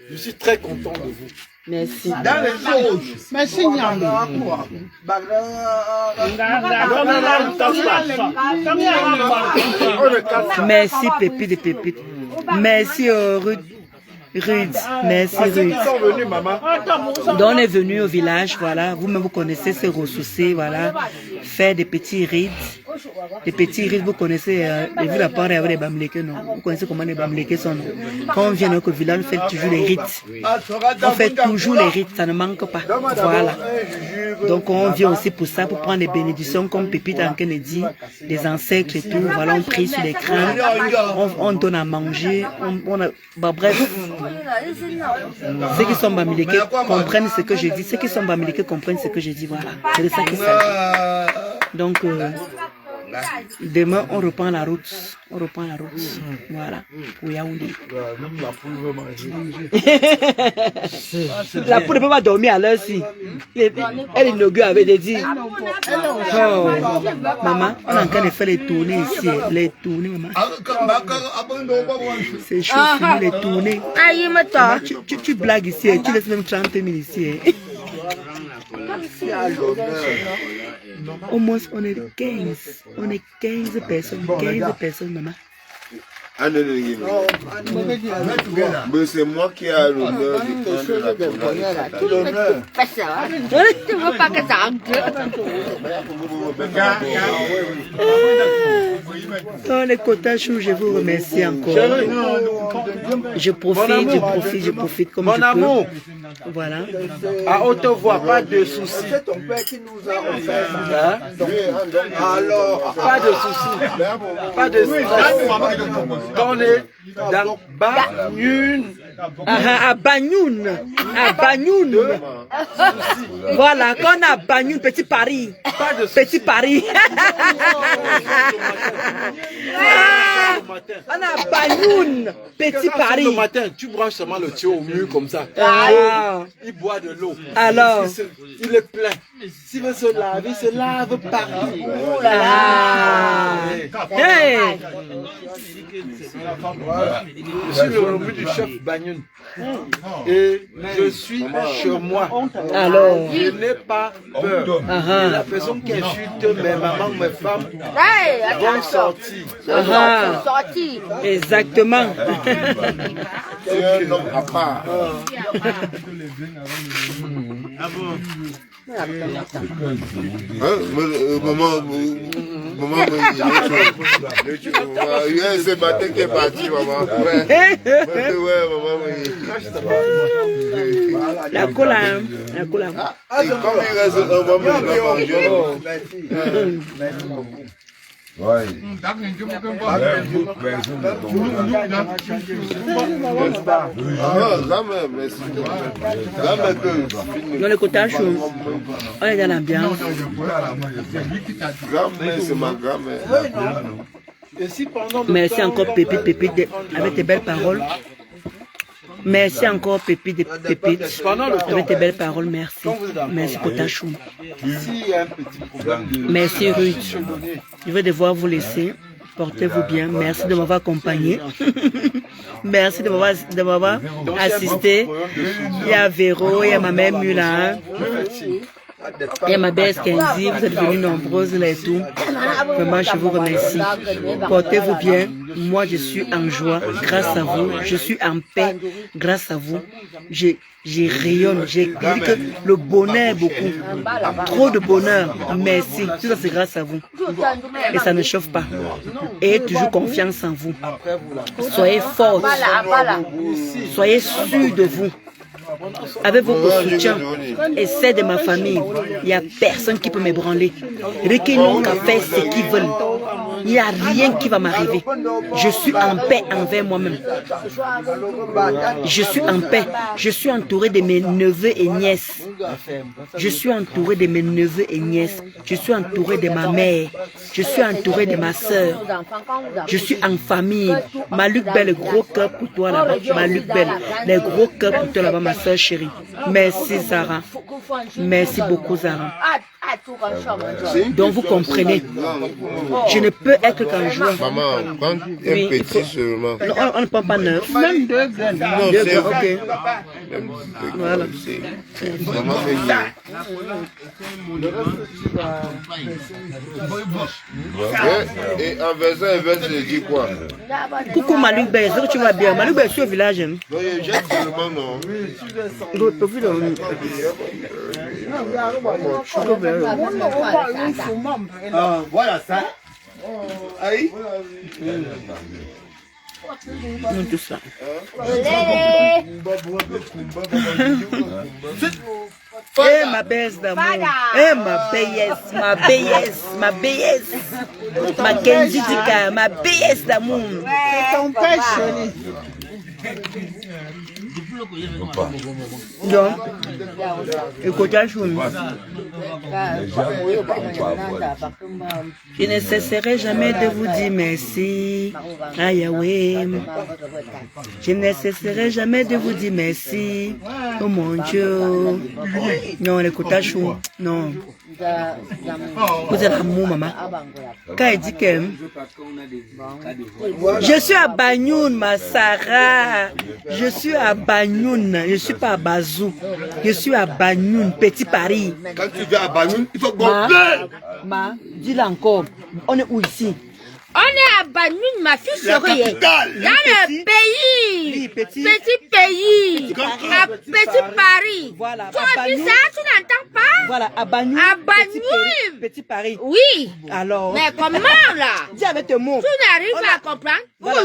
Je suis très content de vous. Merci. Dans les choses. Merci, Merci, pépite de pépite. Merci, Rude. Merci Rude. Donc on est venu au village, voilà. Vous-même vous connaissez ces ressourcer, voilà. Faire des petits rides. Les petits rides, vous connaissez, vu la part avec les bamlékés, non? Vous connaissez comment les bamlékés sont, non? Quand on vient au village, on fait toujours les rites. On fait toujours les rites, ça ne manque pas. Voilà. Donc on vient aussi pour ça, pour prendre les bénédictions, comme Pépite en Kennedy, des ancêtres et tout. Voilà, on prie sur les crânes, on donne à manger, bref. Ceux qui sont bamlékés comprennent ce que je dis. Ceux qui sont bamlékés comprennent ce que je dis. Voilà. C'est de ça qu'il s'agit. Donc, demain, on reprend la route. Voilà. Pour Yaoundé. La poule ne peut pas dormir à l'heure-ci. Elle inaugure avec des dits. Oh. Maman, on est en train de faire les tournées ici. Les tournées, maman. C'est chaud, les tournées. Tu blagues ici. Tu laisses même 30 000 ici. Au moins, on est 15. On est 15 personnes. 15 personnes, maman. Mais c'est moi qui ai l'honneur de prendre la couleur. Tu veux pas que ça entre? Dans les Kotachou, je vous remercie encore. Je profite comme Mon je amour. peux. Voilà. À haute voix, pas de soucis. C'est ton père qui nous a offert ça. Hein? Alors, Pas de soucis. Pas de stress. On est dans Banyoun. À Banyoun. À Banyoun. Voilà, quand on a Banyoun, Petit Paris. Pas de Petit Paris. On a Banyoun, Petit Paris. Le matin, tu branches seulement le tuyau au mur comme ça. Ah. Il boit de l'eau. Alors. Il est plein. S'il veut se laver, il se lave partout. Oh là là. Hey. Je suis le revenu du chef Banyoun. Et je suis chez moi. Alors. Je n'ai pas peur. Ah. La personne qui insulte mes mamans, mes femmes, Hey, vont attention. sortir. Ah. Sorti. Exactement. C'est un homme à part. Maman, c'est matin qui est parti, maman. Ouais, maman, La cola. La cola. Et comme il reste un moment, il va manger. Ouais. Jamais, merci. Jamais que. Dans le Kotachou, on est dans l'ambiance. Grand-mère, c'est ma grand-mère. Et si pendant le Merci temps, encore Pépite, avec tes belles paroles. Merci encore Pépite, avec tes belles paroles, merci. Merci Kotachou. s'il y a un petit problème de Merci Ruth. Je vais devoir vous laisser. Portez-vous bien. Merci de m'avoir accompagné. Merci de m'avoir assisté. Il y a Véro, il y a ma mère Mula. Il y a ma belle Kenzie, vous êtes venus nombreuses là et tout. Vraiment, je vous remercie. Portez-vous bien. Moi, je suis en joie grâce à vous. Je suis en paix grâce à vous. Je rayonne. J'ai dit que le bonheur, beaucoup. Trop de bonheur. Merci. Tout ça, c'est grâce à vous. Et ça ne chauffe pas. Ayez toujours confiance en vous. Soyez forte. Soyez sûrs de vous. Avec votre soutien et celle de ma famille, il n'y a personne qui peut m'ébranler. Requinons qu'à faire ce qu'ils veulent. Il n'y a rien qui va m'arriver. Je suis en paix envers moi-même. Je suis en paix. Je suis entouré de mes neveux et nièces. Je suis entouré de mes neveux et nièces. Je suis entouré de ma mère. Je suis entouré de ma soeur. Je suis en famille. Maluc Belle, le gros cœur pour toi là-bas. Maluc Belle, les gros cœurs pour toi là-bas, ma soeur chérie. Merci Zara. Merci beaucoup Zara. Donc vous comprenez, je ne peux être qu'en joie. Maman, prends un petit seulement. Non, on ne prend pas 9. même 2 graines. Non, Deux c'est grains, ok. Voilà. Maman fait bien. Et en versant, elle veut se dire quoi? Coucou Maluc Belle, est-ce que tu vas bien? Maluc Belle, je suis au village. Hein. Non, j'ai seulement non. voilà ça. Aïe. Non, tout ça. Eh ma baisse d'amour, eh ma baisse, ma baisse, ma baisse, ma Kenzie Dika, ma baisse d'amour. C'est ton père chéri. Donc, écoutez, je ne cesserai jamais de vous dire merci à Yahweh. Je ne cesserai jamais de vous dire merci. Oh mon Dieu. Non, écoutez, non. Vous êtes l'amour, maman. Quand elle dit que je suis à Banyoun, ma Sarah. Je suis à Banyoun. Je suis pas à Bazou. Je suis à Banyoun, Petit Paris. Quand tu vas à Banyoun, il faut gonfler. Dis-le encore. On est où ici? On est à Banyoun, ma fille serait dans le pays. Petit pays. À Petit Paris. Voilà. Tu as vu ça, tu n'entends pas? Voilà, à Banyoun. À Banyoun. Petit Paris. Oui. Alors. Mais comment là? Dis avec tes mots. Tu n'arrives pas à comprendre? Voilà.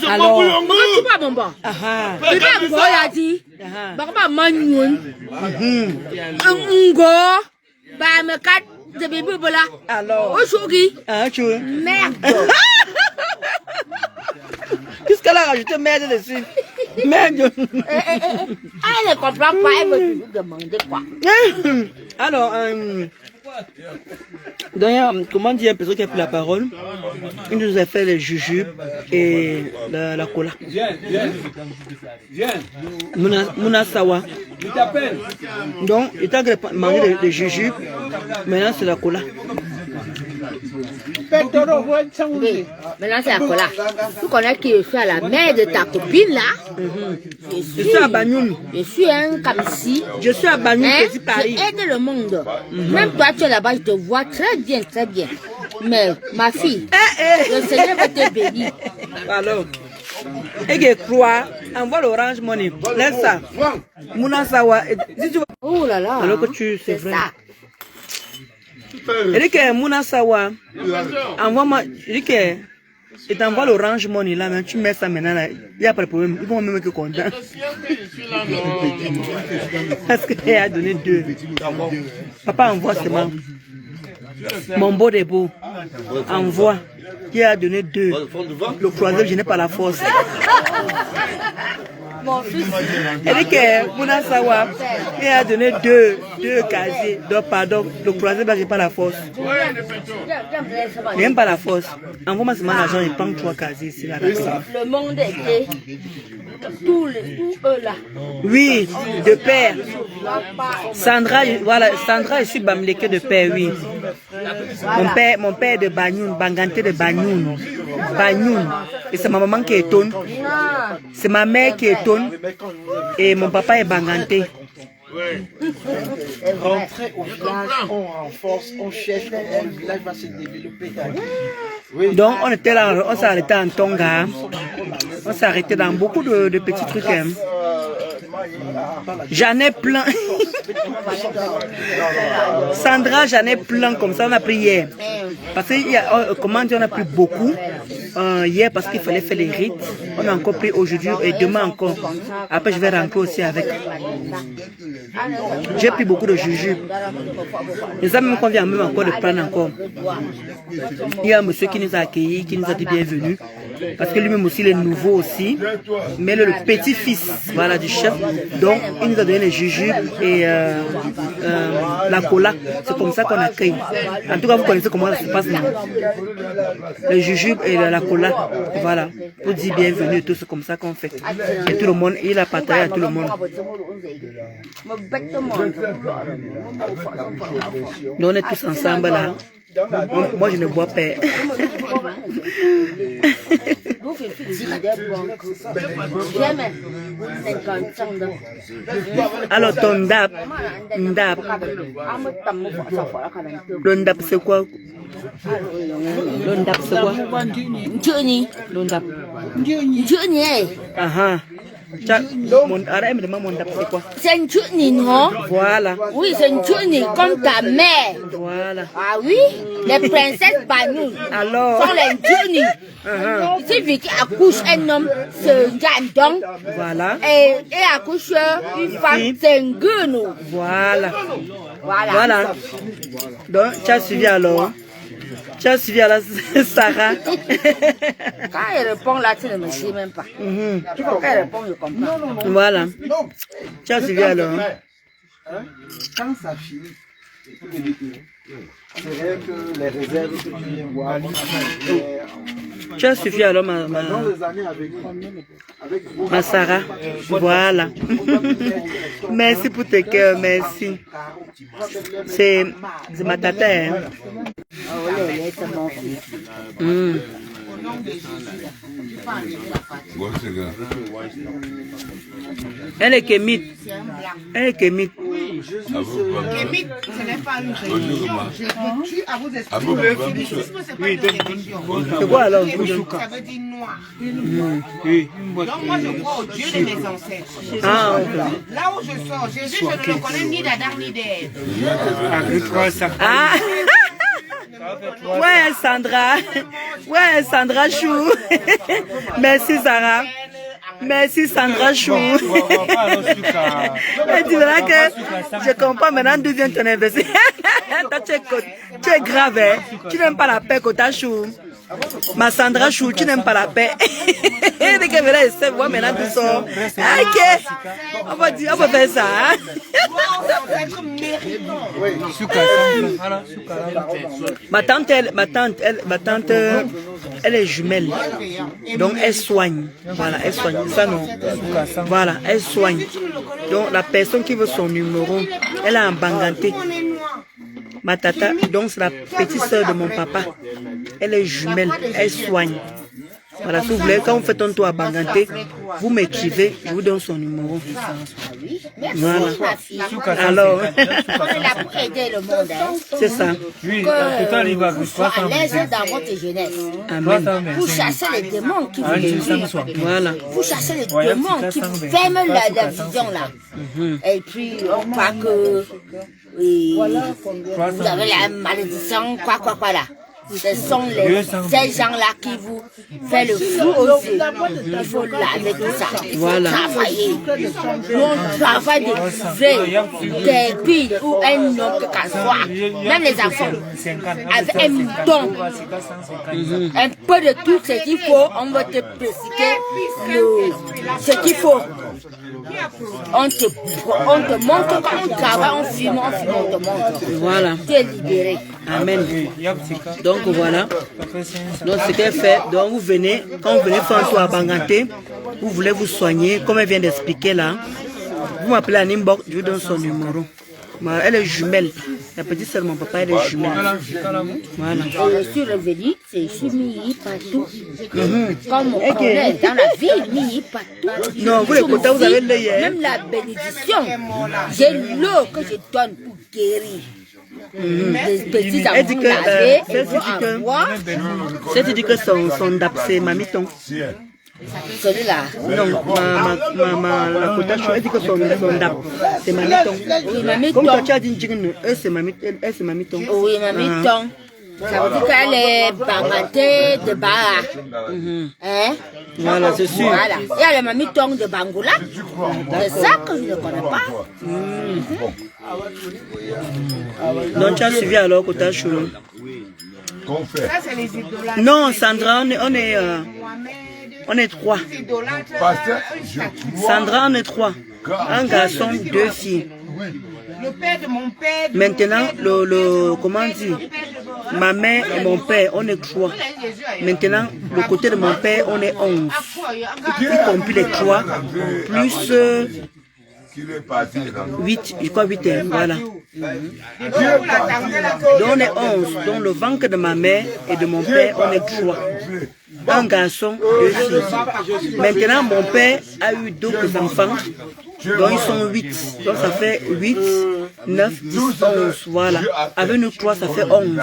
Alors. Tu vas bon bon. Ah. Tu vas bon, il a dit. Bah, Banyoun. Ngo. Bah, me kat. De bébé là. Alors. Aujourd'hui. Ah, tu veux. Merde. Qu'est-ce qu'elle a rajouté merde dessus? Merde. Elle ne comprend pas, elle veut toujours demander quoi. Alors, d'ailleurs, comment dire, une personne qui a pris la parole, il nous a fait les jujubes et la cola. Mouna Sawa. Donc, il t'a mangé les jujubes, maintenant c'est la cola. Oui, maintenant c'est la cola. Tu connais qui je suis à la mère de ta copine là? Je suis à Banyoun. Je suis un Kamsi. Je suis à Banyoun, Petit Paris. Je aide le monde. Même toi, tu es là-bas, je te vois très bien, très bien. Mais ma fille, le Seigneur va te bénir. Alors, et que crois, envoie l'orange money. Laisse ça. Mouna Sawa. Oh là là. Alors que tu, c'est vrai. Ça. Il dit que Mouna Sawa, envoie-moi, il dit que, il t'envoie l'orange money là, mais tu mets ça maintenant là, il n'y a pas de problème, ils vont même être contents. Parce qu'il a donné 2. Papa envoie seulement. Mon beau des beaux, envoie, il a donné 2. Le croiseur, je n'ai pas la force. Mon fils. Elle dit que Mouna Sawa, il a donné 2 casiers. Donc, pardon, le croiseur, je n'ai pas la force. Je n'aime pas la force. Envoie-moi seulement l'argent et prends 3 casiers ici. Là, le monde était tous eux là. Oui, de père. Sandra, voilà, Sandra, je suis Bamleke de père, oui. Mon père est de Banyoun, Banganté de Banyoun. Banyoun. Et c'est ma maman qui est tonne. C'est ma mère qui est tonne. Et mon papa est Banganté. Rentrer au village, on renforce, on cherche comment le village va se développer. Donc on était là, on s'est arrêté en Tonga. On s'est arrêté dans beaucoup de petits trucs. Hein. J'en ai plein. Sandra, j'en ai plein comme ça, on a pris hier. Parce que comment dire, on a pris beaucoup hier parce qu'il fallait faire les rites. On a encore pris aujourd'hui et demain encore. Après je vais rentrer aussi avec. J'ai pris beaucoup de jujubes. Les amis qu'on vient même encore de prendre encore. Il y a un monsieur qui nous a accueillis, qui nous a dit bienvenue. Parce que lui-même aussi, il est nouveau aussi. Mais le petit-fils, voilà, du chef. Donc, il nous a donné les jujubes et la cola. C'est comme ça qu'on accueille. En tout cas, vous connaissez comment ça se passe. Les jujubes et la cola. Voilà. Pour dire bienvenue et tout, c'est comme ça qu'on fait. Et tout le monde, il a partagé à tout le monde. Nous, on est tous ensemble là. Moi, je ne bois pas. Alors, ton ndap. Le ndap, c'est quoi? Le ndap, c'est quoi? Johnny. Le ndap. Johnny. Ah. C'est quoi? C'est une Johnny, non? Voilà. Oui, c'est une Johnny, comme ta mère. Voilà. Ah oui? Les princesses Banyoun sont les Johnny. Si Vicky accouche un homme, c'est un Jandong. Voilà. Et accouche une femme, c'est un Gunou. Voilà. Voilà. Donc, tu as suivi alors? Tu as suivi alors Sarah? Quand elle répond là, tu ne me dis même pas. Quand elle répond, je comprends. Voilà. Tu as suivi alors? Quand ça finit, c'est vrai que les réserves que tu viens voir, tu as suivi alors dans les années à venir, avec ma Sarah? Voilà. Merci pour tes cœurs, merci. C'est ma tata. Hein? Elle est kémite. Elle est kémite. Limite, ce n'est pas une religion. Je tue à vous expliquer. Le féminisme, c'est pas une religion. C'est quoi alors? Ça veut dire noir. Donc moi, je crois au Dieu de mes ancêtres. Ah, Là où je sors, Jésus, je ne le connais ni d'Adam ni d'Ève. ah. Ouais, Sandra. Ouais, Sandra Chou. Merci, Sarah. Merci, Sandra Chou. Et tu verras que je comprends maintenant d'où vient ton investissement. Toi, tu es grave, hein? Tu n'aimes pas la paix, Kota Chou. Ma Sandra Chou, tu n'aimes pas la paix. Dès que voilà, je sais, maintenant tout ça. Ok. On va dire, on va faire ça. Hein? Ma tante, elle est jumelle. Donc elle soigne. Voilà, elle soigne. Ça non. Voilà, elle soigne. Donc la personne qui veut son numéro, elle a un banganté. Ma tata, donc c'est la petite soeur de mon papa. Elle est jumelle, elle soigne. Voilà, si vous voulez, quand vous faites un tour à Banganté, vous m'écrivez, je vous donne son numéro. Voilà. Alors, on est là pour aider le monde. Hein. C'est ça. Que vous soyez à l'aise dans votre jeunesse. Amen. Vous chassez les démons qui vous détruisent. Voilà. Vous chassez les démons qui vous ferment la vision là. Et puis, on croit que vous avez la malédiction, quoi là. Ce sont ces gens-là qui vous font le fou aussi. Il faut laver tout ça. Il faut travailler. On travaille des filles ou un homme que soit. Même les enfants. Avec un don. Un peu de tout ce qu'il faut. On va te préciser ce qu'il faut. On te montre quand on travaille, on filme, on te montre. Voilà. Tu es libéré. Amen. Donc voilà. Donc ce qu'elle fait, donc vous venez, quand vous venez faire un tour à Banganté, vous voulez vous soigner, comme elle vient d'expliquer là, vous m'appelez à Nimbok, je vous donne son numéro. Elle est jumelle. La petite sœur de mon papa, elle est jumelle. Voilà. Je suis revenue, je suis mis partout. Comme on est dans la vie, mis partout. Non, vous les côtés, vous avez l'œil. Même la bénédiction, j'ai l'eau que je donne pour guérir. Des petits enfants lavés, c'est dit que son dap, c'est Mamiton. Celui-là. Non, la Kota Chou, elle dit que son dap, c'est Mamiton. Oui, Mamiton. Comme toi, tu as dit, elle c'est Mamiton. Oui, Mamiton. Ça veut dire qu'elle est bangantée de Baha. Hein? Voilà, c'est sûr. Voilà. Il y a le Mamiton de Bangoula. C'est ça que je ne connais pas. Donc tu as suivi alors Kota Chou. Ça, c'est les idolâtres. Non, Sandra, on est trois. Sandra, on est trois. Un garçon, deux filles. Le père de mon père. Maintenant, comment dire, ma mère et mon père, on est trois. Maintenant, le côté de mon père, on est 11. Y compris les trois, plus 8, je crois 8, voilà. Donc on est 11. Donc le ventre de ma mère et de mon père, on est 3. Un garçon, 2 filles. Maintenant, mon père a eu d'autres enfants. Donc ils sont 8. Donc ça fait 8, 9, 10, 11. Voilà. Avec nous 3, ça fait 11.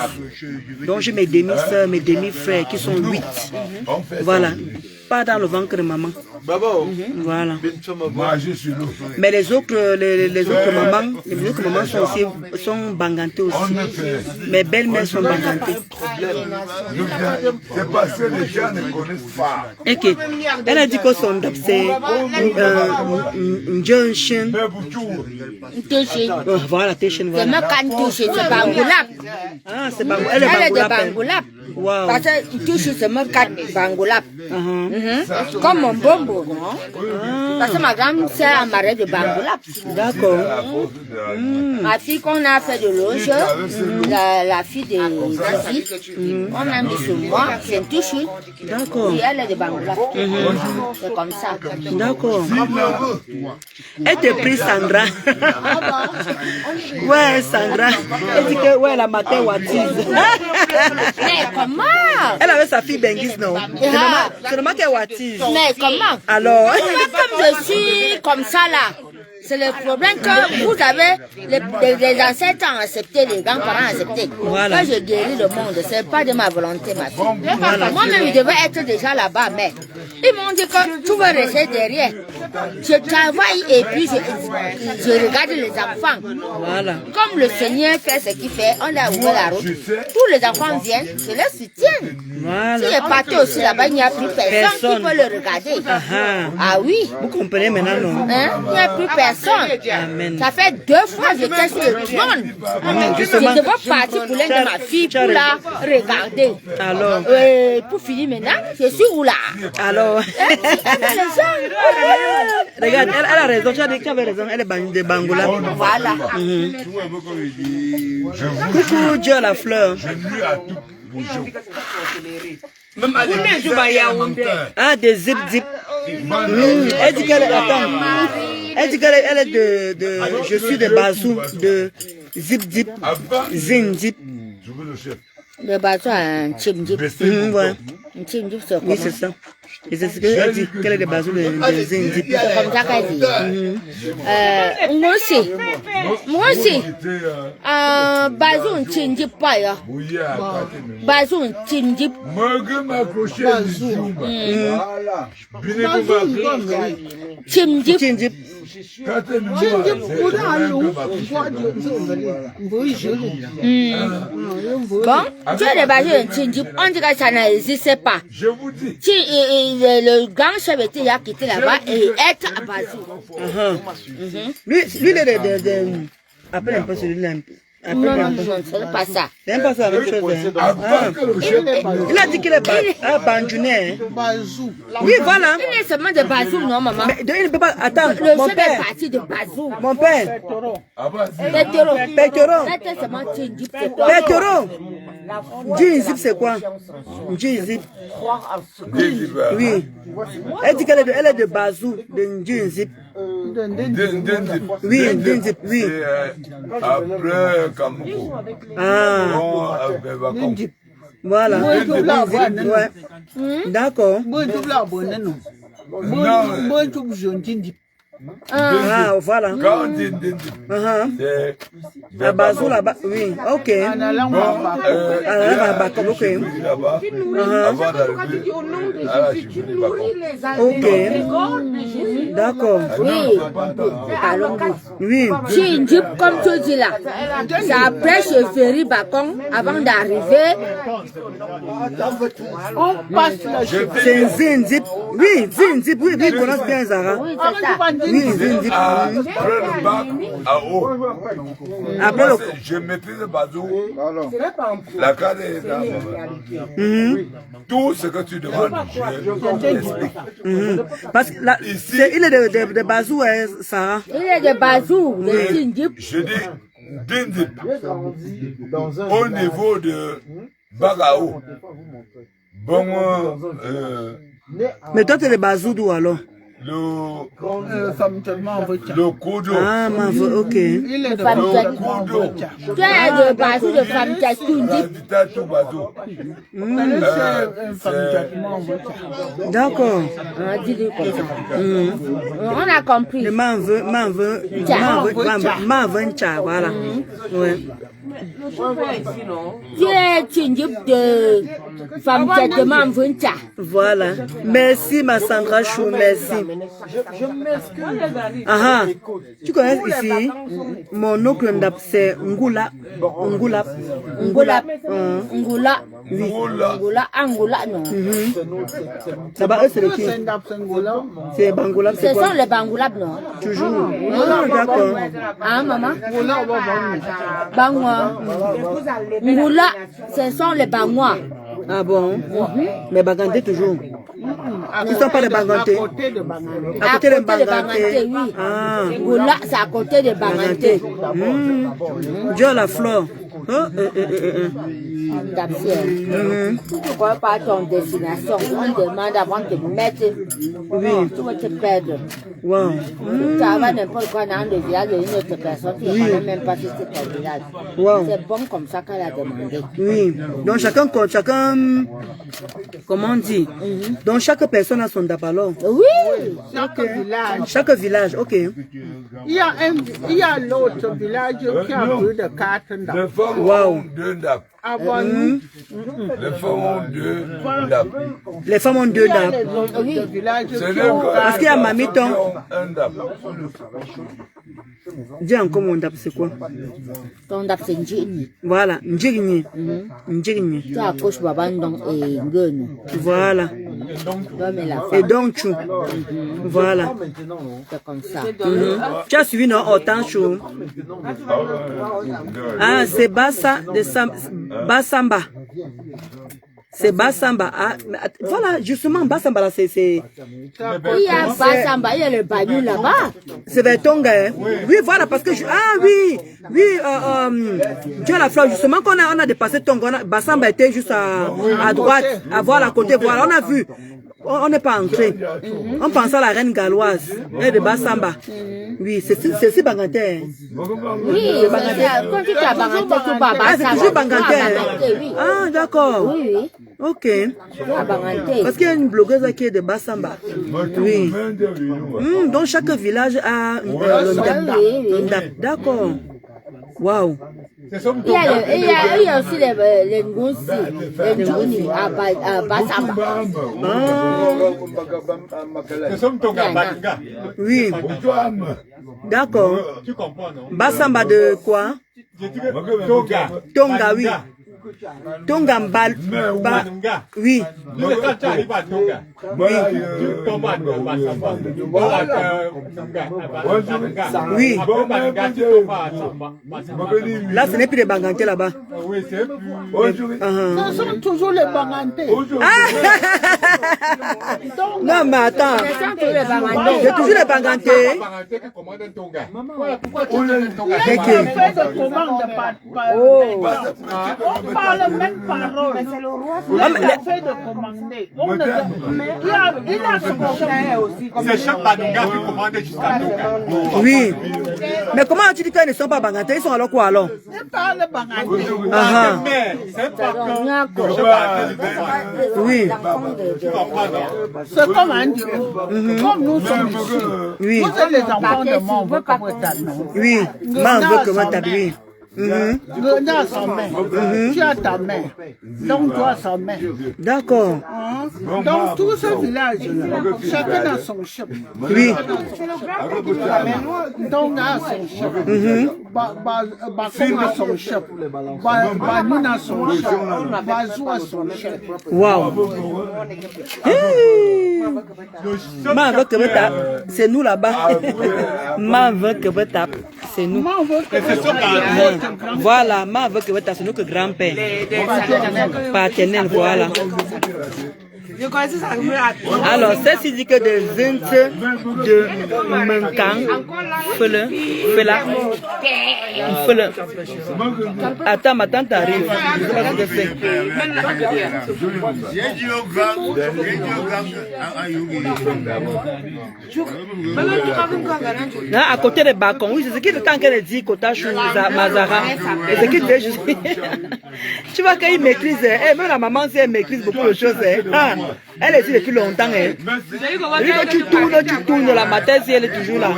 Donc j'ai mes demi-sœurs, mes demi-frères qui sont 8. Voilà. Pas dans le ventre de maman. Voilà. Mais les autres mamans sont bangantées aussi. Mes belles-mères sont bangantées. C'est parce que les gens ne connaissent pas. Ok. Elle a dit que son dap c'est un jeune chien. Voilà, tes chiens. C'est même quand touche, c'est Bangoulap. Ah, c'est Bangoulap. Elle est de Bangoulap. Bangoulap. Wow. Parce que touche, c'est même quand Bangoulap. Comme mon bombo, non? Parce que ma grande sœur a marié de Bangoulap. D'accord. Ma fille qu'on a fait de loge, la fille de Zizi, on a mis sur moi, c'est une touche. D'accord. Et elle est de Bangoulap. C'est comme ça. D'accord. Elle te prie Sandra. Ouais, Sandra. Elle dit que ouais, la matin Watiz. Mais comment? Elle avait sa fille Bengis, non? C'est le qu'elle Watiz. Mais comment? Alors. Comme je suis comme ça là. C'est le problème que vous avez, les ancêtres ont accepté, les grands-parents ont accepté. Quand je guéris le monde, ce n'est pas de ma volonté, ma fille. Moi-même, je devais être déjà là-bas, mais ils m'ont dit que tu vas rester derrière. Je travaille et puis je regarde les enfants. Voilà. Comme le Seigneur fait ce qu'il fait, on a ouvert la route. Tous les enfants viennent, je les soutiens. Voilà. Si je partais aussi là-bas, il n'y a plus personne qui peut le regarder. Ah oui. Vous comprenez maintenant, non? Hein? Il n'y a plus personne. Amen. Ça fait 2 fois que j'étais sur le trône. Je devais partir pour l'un de ma fille pour la regarder. Alors? Pour finir maintenant, je suis où là? Alors? Regarde, elle a raison, tu avais raison, elle est de Bangola. Voilà. Coucou Dieu la fleur. Ah, des zip. Elle dit qu'elle est de je suis de Bazou, de zip, zin zip. Le Bazou a un chim zip. Un chim zip, c'est comment? Oui, c'est ça. Et c'est ce qu'elle dit, qu'elle est de Bazou, de zin zip. C'est comme ça qu'elle dit. Moi aussi. Bazou un chim zip pas là. Bazou un chim zip. Chim zip. Bon, tu as les bazous un chim zip. On dit que ça n'existe pas. Je vous dis. Le grand chef était là, qui était là-bas et est à Bazou. Lui, il est de... Appelle un peu celui-là. Non, je ne sais pas ça. C'est pas ça la même chose. Il a dit qu'il est bandouné. Oui, voilà. Il est seulement de Bazou, non, maman? Mais il ne peut pas... Attends, mon père. Le chef est parti de Bazou. Mon père. Pétero. C'était seulement Tchindip, c'est quoi? Pétero. Djinzip, c'est quoi? Djinzip. Oui. Elle dit qu'elle est de Bazou, de Djinzip. Oui, Djinzip, oui. Après Kamoko. Ah. Voilà. D'accord. Ah, voilà. La Bazou là-bas, oui, ok. Ok. Ok. D'accord. Oui. Tchindip, comme tu dis là, c'est après chefferie Bacon, avant d'arriver. On passe la chefferie. C'est Zinzip. Oui, Zinzip, oui, ils connaissent bien Zara. Oui, c'est ça. Oui, Zinzip. Après le bac, à haut. Après le... Je maîtrise Bazou. La carte est là. Tout ce que tu demandes, je t'explique. Parce que là, ici, il est de Bazou, Sarah. Il est de Bazou, de Tchindip. Je dis Dindip. Au niveau de Bagao. Bon, mais toi, tu es de Bazou d'où alors? Le Kodo. Ah, ok. Il est de Kodo. Tu es de Bazou, de femme Tchindip. D'accord. On a compris. Le m'en veut, voilà. Ouais. Tu es Tchindip de femme de Manvuncha. Voilà. Merci, ma Sandra Chou, merci. Ah, tu connais ici, mon oncle c'est Ngula. Ngula. Non. Là-bas, eux, c'est le qui? C'est Bangola. Ce sont les Bangolab, non? Toujours. D'accord. Ah, maman? Bangwa. Ngula, ce sont les Bangwa. Ah bon? Mais Baganté toujours. Ils ne sont pas des Baganté. À côté de Baganté, oui. Ah. Ngula, c'est à côté de Baganté. Dieu la fleur. Tu crois pas à ton destination. On demande avant de te mettre. Oui. Tu vas te perdre. Wow. Tu vas n'importe quoi dans le village d'une autre personne. Tu ne connais même pas si c'est ton village. Wow. C'est bon comme ça qu'elle a demandé. Oui. Donc chacun, comment on dit? Donc chaque personne a son dabalon. Oui. Chaque village. Ok. Il y a l'autre village qui a plus de 4 ndap. Les femmes ont 2 ndap. Avant nous, Les femmes ont 2 ndap. Les femmes ont 2 il y a ndap. les autres villages C'est qui ont Parce qu'il y a Mamiton. un ndap. Dis encore mon ndap, c'est quoi? Ton ndap c'est Njini. Voilà, Njirigny. Njirigny. Tu accroches Babandon et Ngene. Voilà. L'homme et la Et femme. donc, tu. Voilà. C'est comme ça. Tu as suivi, non? Otanchou. Ah, c'est Bassa de Bassamba. C'est Bassamba. Ah, voilà, justement, Bassamba, là, c'est. Il y a Bassamba, il y a le bagnou là-bas. C'est vers Tonga, hein? Oui, voilà, parce que. Ah, oui, Dieu la fleur, justement, on a dépassé Tonga. Bassamba était juste à droite, à voir à côté, voilà, on a vu. On n'est pas entré. On pensait à la reine galloise, et de Bassamba. Oui, c'est si Banganté. Oui, quand tu t'as Banganté, tu vas Ah, c'est toujours Banganté. Oui. Ah, d'accord. Oui, oui. Ok. Tu vas Banganté. Parce qu'il y a une blogueuse qui est de Bassamba. Oui. Donc chaque village a un ndap. D'accord. Waouh. Il y a aussi les Ngoussi, les Njuni à Bassamba. Oui. D'accord. Bassamba de quoi? Tonga, oui. Tonga Mbal. Oui. Quand tu arrives à Tonga, tu tombes à Bassamba. Oui. Là, ce n'est plus les Banganté là-bas. Oui, c'est plus. Ce sont toujours les Banganté. Non, mais attends. C'est toujours les Banganté. Pourquoi tu es Tonga? Il y a fait de commande on parle même parole. Il a fait de commander. Il a son chef aussi. C'est chaque Banunga qui commande jusqu'à Tonga. Oui. Mais comment tu dis qu'ils ne sont pas Banganté? Ils sont alors quoi alors? Ils parlent Banganté. C'est pas Oui. C'est comme un Dieu. Comme nous sommes ici. Oui. Vous êtes les enfants de mon veut comme oui. M'en veut comment t'habiller. Grenade à sa main. Tu as ta main. Donc toi sa main. D'accord. Donc tout ce village, chacun a son chef. Oui. Donc a son chef. Bakom a son chef. Banoun a son chef. Bazou a son chef. Waouh. C'est nous là-bas. C'est nous. Voilà, c'est nous que grand-père. Paternel, voilà. Alors, c'est dit que des vingt de Menkan, Fela. Attends, ma tante arrive. Je sais pas ce que c'est. Là, à côté des balcons, oui, c'est ce qui est temps qu'elle dit, Kotachu, Mazara. Et ce qui fait juste. Tu vois qu'elle maîtrise, même la maman, si elle maîtrise beaucoup de choses. Elle est ici depuis longtemps. Quand tu tournes la matin, si elle est toujours là.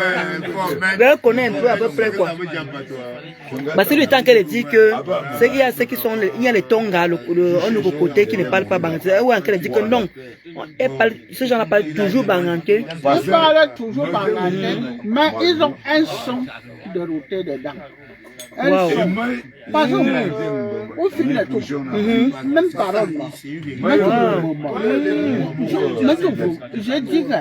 Elle connaît un peu à peu près quoi. Parce que le temps qu'elle dit que il y a ceux qui sont, il y a les Tonga, l'autre côté qui ne parlent pas Banganté. Ou elle dit que non, ces gens-là parlent toujours Banganté. Ils parlent toujours Banganté, mais ils ont un son de routé dedans. Wow. Par exemple, au film de tout, même parole, je dis que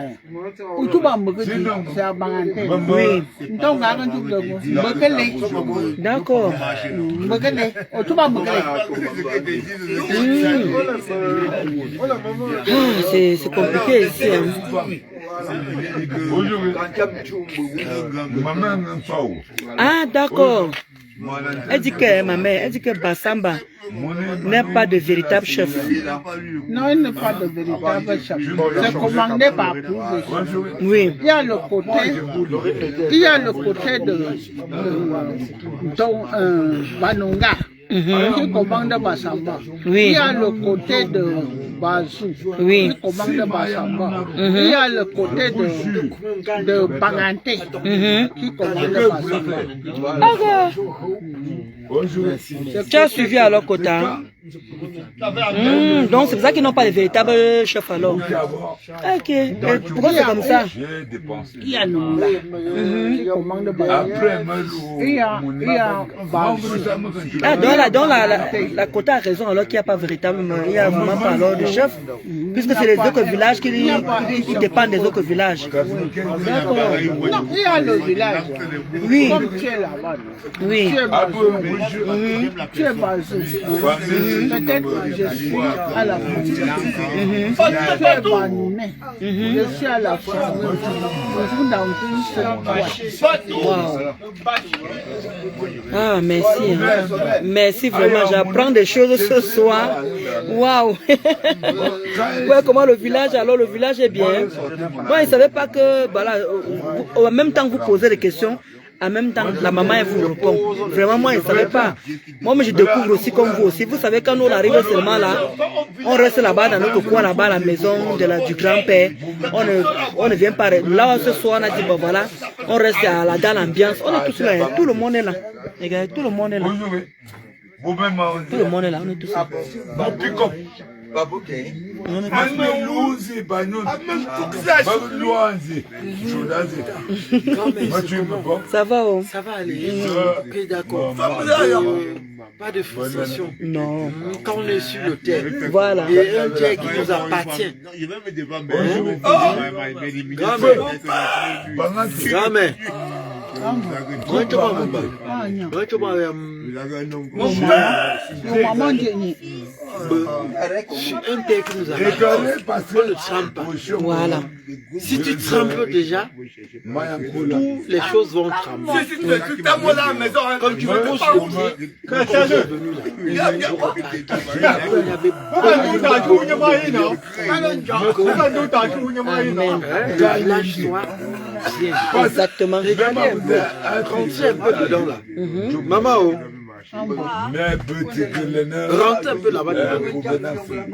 tout va me dire, c'est à Banganté. Oui. Donc, D'accord. Tout va me c'est compliqué ici. Ah, d'accord. Elle dit que ma mère, elle dit que Bassamba n'est pas de véritable chef. Non, il n'est pas de véritable chef. C'est commandé par plusieurs. Oui. Il y a le côté de Banonga. Qui commande Bassamba. Oui. Il y a le côté de Bazou. Oui. Qui commande Bassamba. Il y a le côté de Banganté. Qui commande Bassamba. Tu as suivi alors Kota. Donc c'est pour ça qu'ils n'ont pas de véritable chef alors. Ok. Et pourquoi c'est comme ça? Il y a Noula. Qui commande Bassamba. Il y a Bazou. Ah, donc la Kota a raison alors qu'il n'y a pas véritablement, il n'y a vraiment pas alors de chef, puisque c'est les autres villages qui dépendent des autres villages. Non, il y a le village. Oui. Comme tu es là-bas. Oui. Tu es Bazou. Peut-être que je suis à la fin. Tu es Bané. Je suis à la fin. Je suis dans une seule boîte. Ah, merci. Merci vraiment, j'apprends des choses ce soir. Waouh! Ouais, comment le village, alors le village est bien. Moi, je ne savais pas que, voilà, en même temps que vous posez des questions, en même temps, la maman elle vous répond. Vraiment, moi, je ne savais pas. Moi, mais je découvre aussi comme vous aussi. Vous savez, quand nous on arrive seulement là, on reste là-bas dans notre coin, là-bas à la maison du grand-père. On ne vient pas. Là, ce soir, on a dit, bon voilà, on reste dans l'ambiance. On est tous là, hein. Tout le monde est là. Regardez, tout le monde est là. Tout le monde est là, on est tous là. Ça va, oh? Ça va aller. Ok, d'accord. Pas de frustration. Non. Quand on est sur le terre, voilà. Il y a un terre qui nous appartient. Grand-mère. Un terre qui nous appartient. On ne trempe pas. Voilà. Si tu trempes déjà, toutes les choses vont trembler. Comme tu me poses le pied, quand tu es venu là, exactement. Regardez un peu, rentrez un peu dedans là. Maman, oh. Rentre un peu là-bas.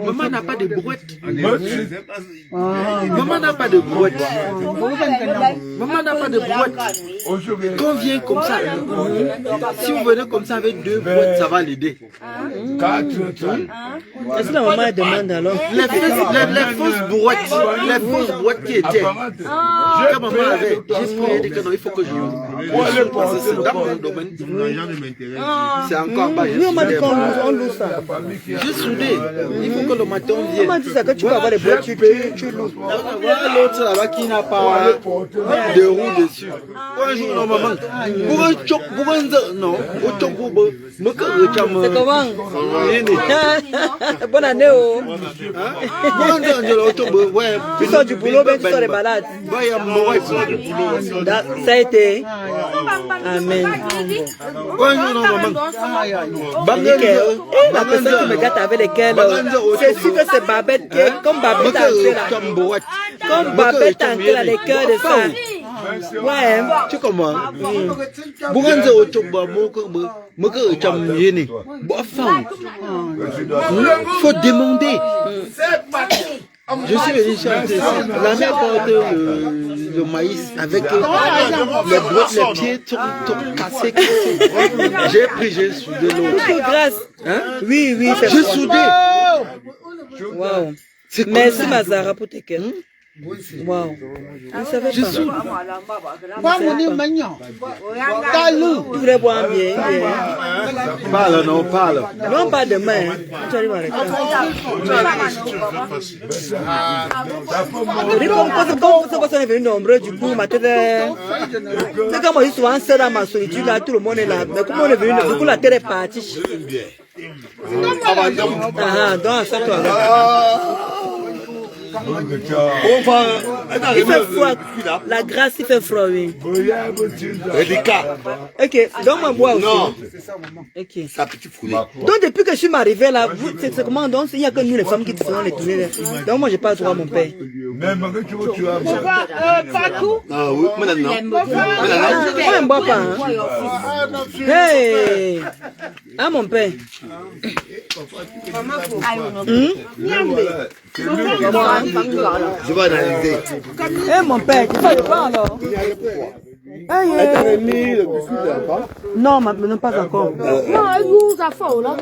Maman n'a pas de brouette. Maman n'a pas de brouette. Maman n'a pas de brouette. Quand on vient comme ça, si vous venez comme ça avec 2 brouettes, ça va l'aider. Est-ce que la maman demande alors? Les fausses brouettes qui étaient. Quand maman avait, j'ai prié que non, il faut que je c'est dans mon domaine. C'est encore bas. Oui, on m'a dit qu'on loue ça. J'ai soudé. Il faut que le matin vienne. On m'a dit ça, que tu peux avoir les boîtes, tu loues. L'autre là-bas qui n'a pas de roue dessus. Un jour, non, maman. Pour un choc, pour un non, au choc, c'est comment? Bonne année, oh. Tu sors du boulot, mais tu sors des balades. Ça a été. Amen. La personne qui me gâte avec lesquelles, c'est sûr que c'est Babette qui est comme Babette a entré là. Comme Babette a entré là, les cœurs de ça. Ouais. Tu comprends? Bouganzo au choba, moque cham yéné. Faut demander. Je suis venu chanter ça. La mère porte le maïs avec les boîtes, les pieds cassés. J'ai pris, j'ai soudé l'autre. Grâce. Hein? Oui, c'est j'ai soudé. Wow. Merci Mazara pour tes cœurs. Wow. Je ne savais pas. Tu voulais boire un bien. Parle, non, parle. Non, pas demain. Tu arrives à arrêter. Comme on est venu nombreux, du coup, ma tête est. C'est comme on est souvent seul dans ma solitude, là, tout le monde est là. Mais comme on est venu, du coup, la terre est partie. Ah, donc, ça, toi. On va Il fait froid. La grâce, il fait froid, oui. Ok, donne-moi boire aussi. Non. Ok. Ça petit foulé. Donc, depuis que je suis arrivé là, c'est comment donc il n'y a que nous les femmes qui te faisons les tournées. Donc, moi, j'ai pas le droit à mon père. Fatou. Ah oui, maintenant. Moi, je ne bois pas. Hey! Ah, mon père. Je vais analyser. Eh, mon père, tu fais pas alors? Non, non, pas encore. Non, elle vous a fait là.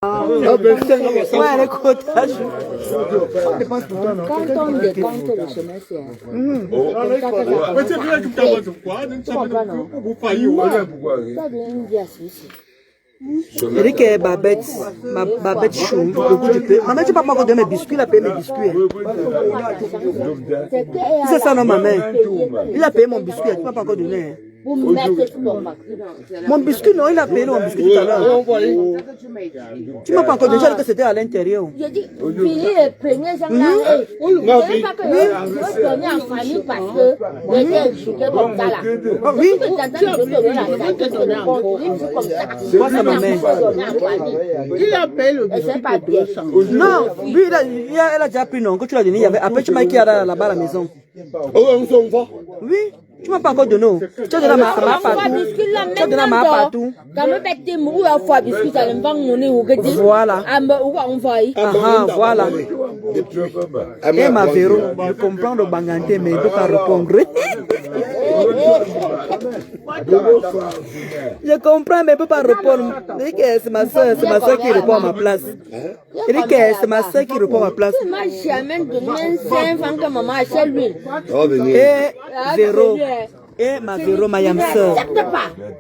Ouais, les cotages. Quand on décompte le semestre, ça devient une vie à souci. Il dit que Babette chou, le goût du pain. Maman, tu vas pas encore donner mes biscuits, il a payé mes biscuits. C'est ça, non, maman. Il a payé mon biscuit, tu ne vas pas encore donner. Mon biscuit, non, il a payé mon biscuit tout à l'heure. Tu m'as pas encore déjà dit que c'était à l'intérieur. Je dis, fini les premiers gendarmes. Je ne sais pas que je veux donner en famille parce que j'étais éduqué comme ça là. Oui. Moi, ça me met. Il a payé le biscuit pour 200. Non, lui, elle a déjà pris, non. Quand tu l'as donné, il y avait. Après, tu m'as dit qu'il y a là-bas à la maison. Oui. Tu m'as pas encore donné. Tu as donné ma partout. Tu as donné ma partout. Voilà. Voilà. Et ma Véro, je comprends le banganté, mais il ne peut pas répondre. Je comprends, mais il ne peut pas répondre. Il dit que c'est ma soeur qui répond à ma place. Il dit que c'est ma soeur qui répond à ma place. Et Véro. Et ma Véro, ma yam sœur.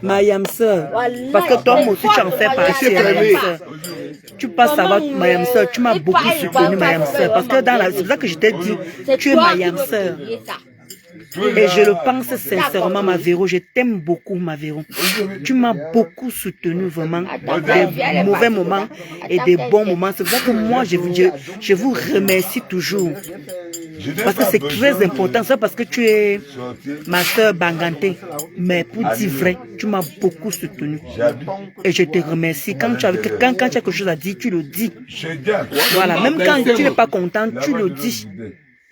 Ma yam sœur. Parce que toi aussi, tu en fais partie, ma yam sœur. Tu passes savoir, ma yam sœur, tu m'as beaucoup soutenu, ma yam sœur. Parce que c'est pour ça que je t'ai dit, tu es ma yam sœur. Et je le pense sincèrement, ma Véro, je t'aime beaucoup, ma Véro. Tu m'as beaucoup soutenu, vraiment, des mauvais moments et des bons moments. C'est pour ça que moi, je vous remercie toujours. Parce que c'est très important, ça, parce que tu es ma soeur Banganté. Mais pour dire vrai, tu m'as beaucoup soutenu. Et je te remercie. Quand tu as quelque chose à dire, tu le dis. Voilà, même quand tu n'es pas content, tu le dis.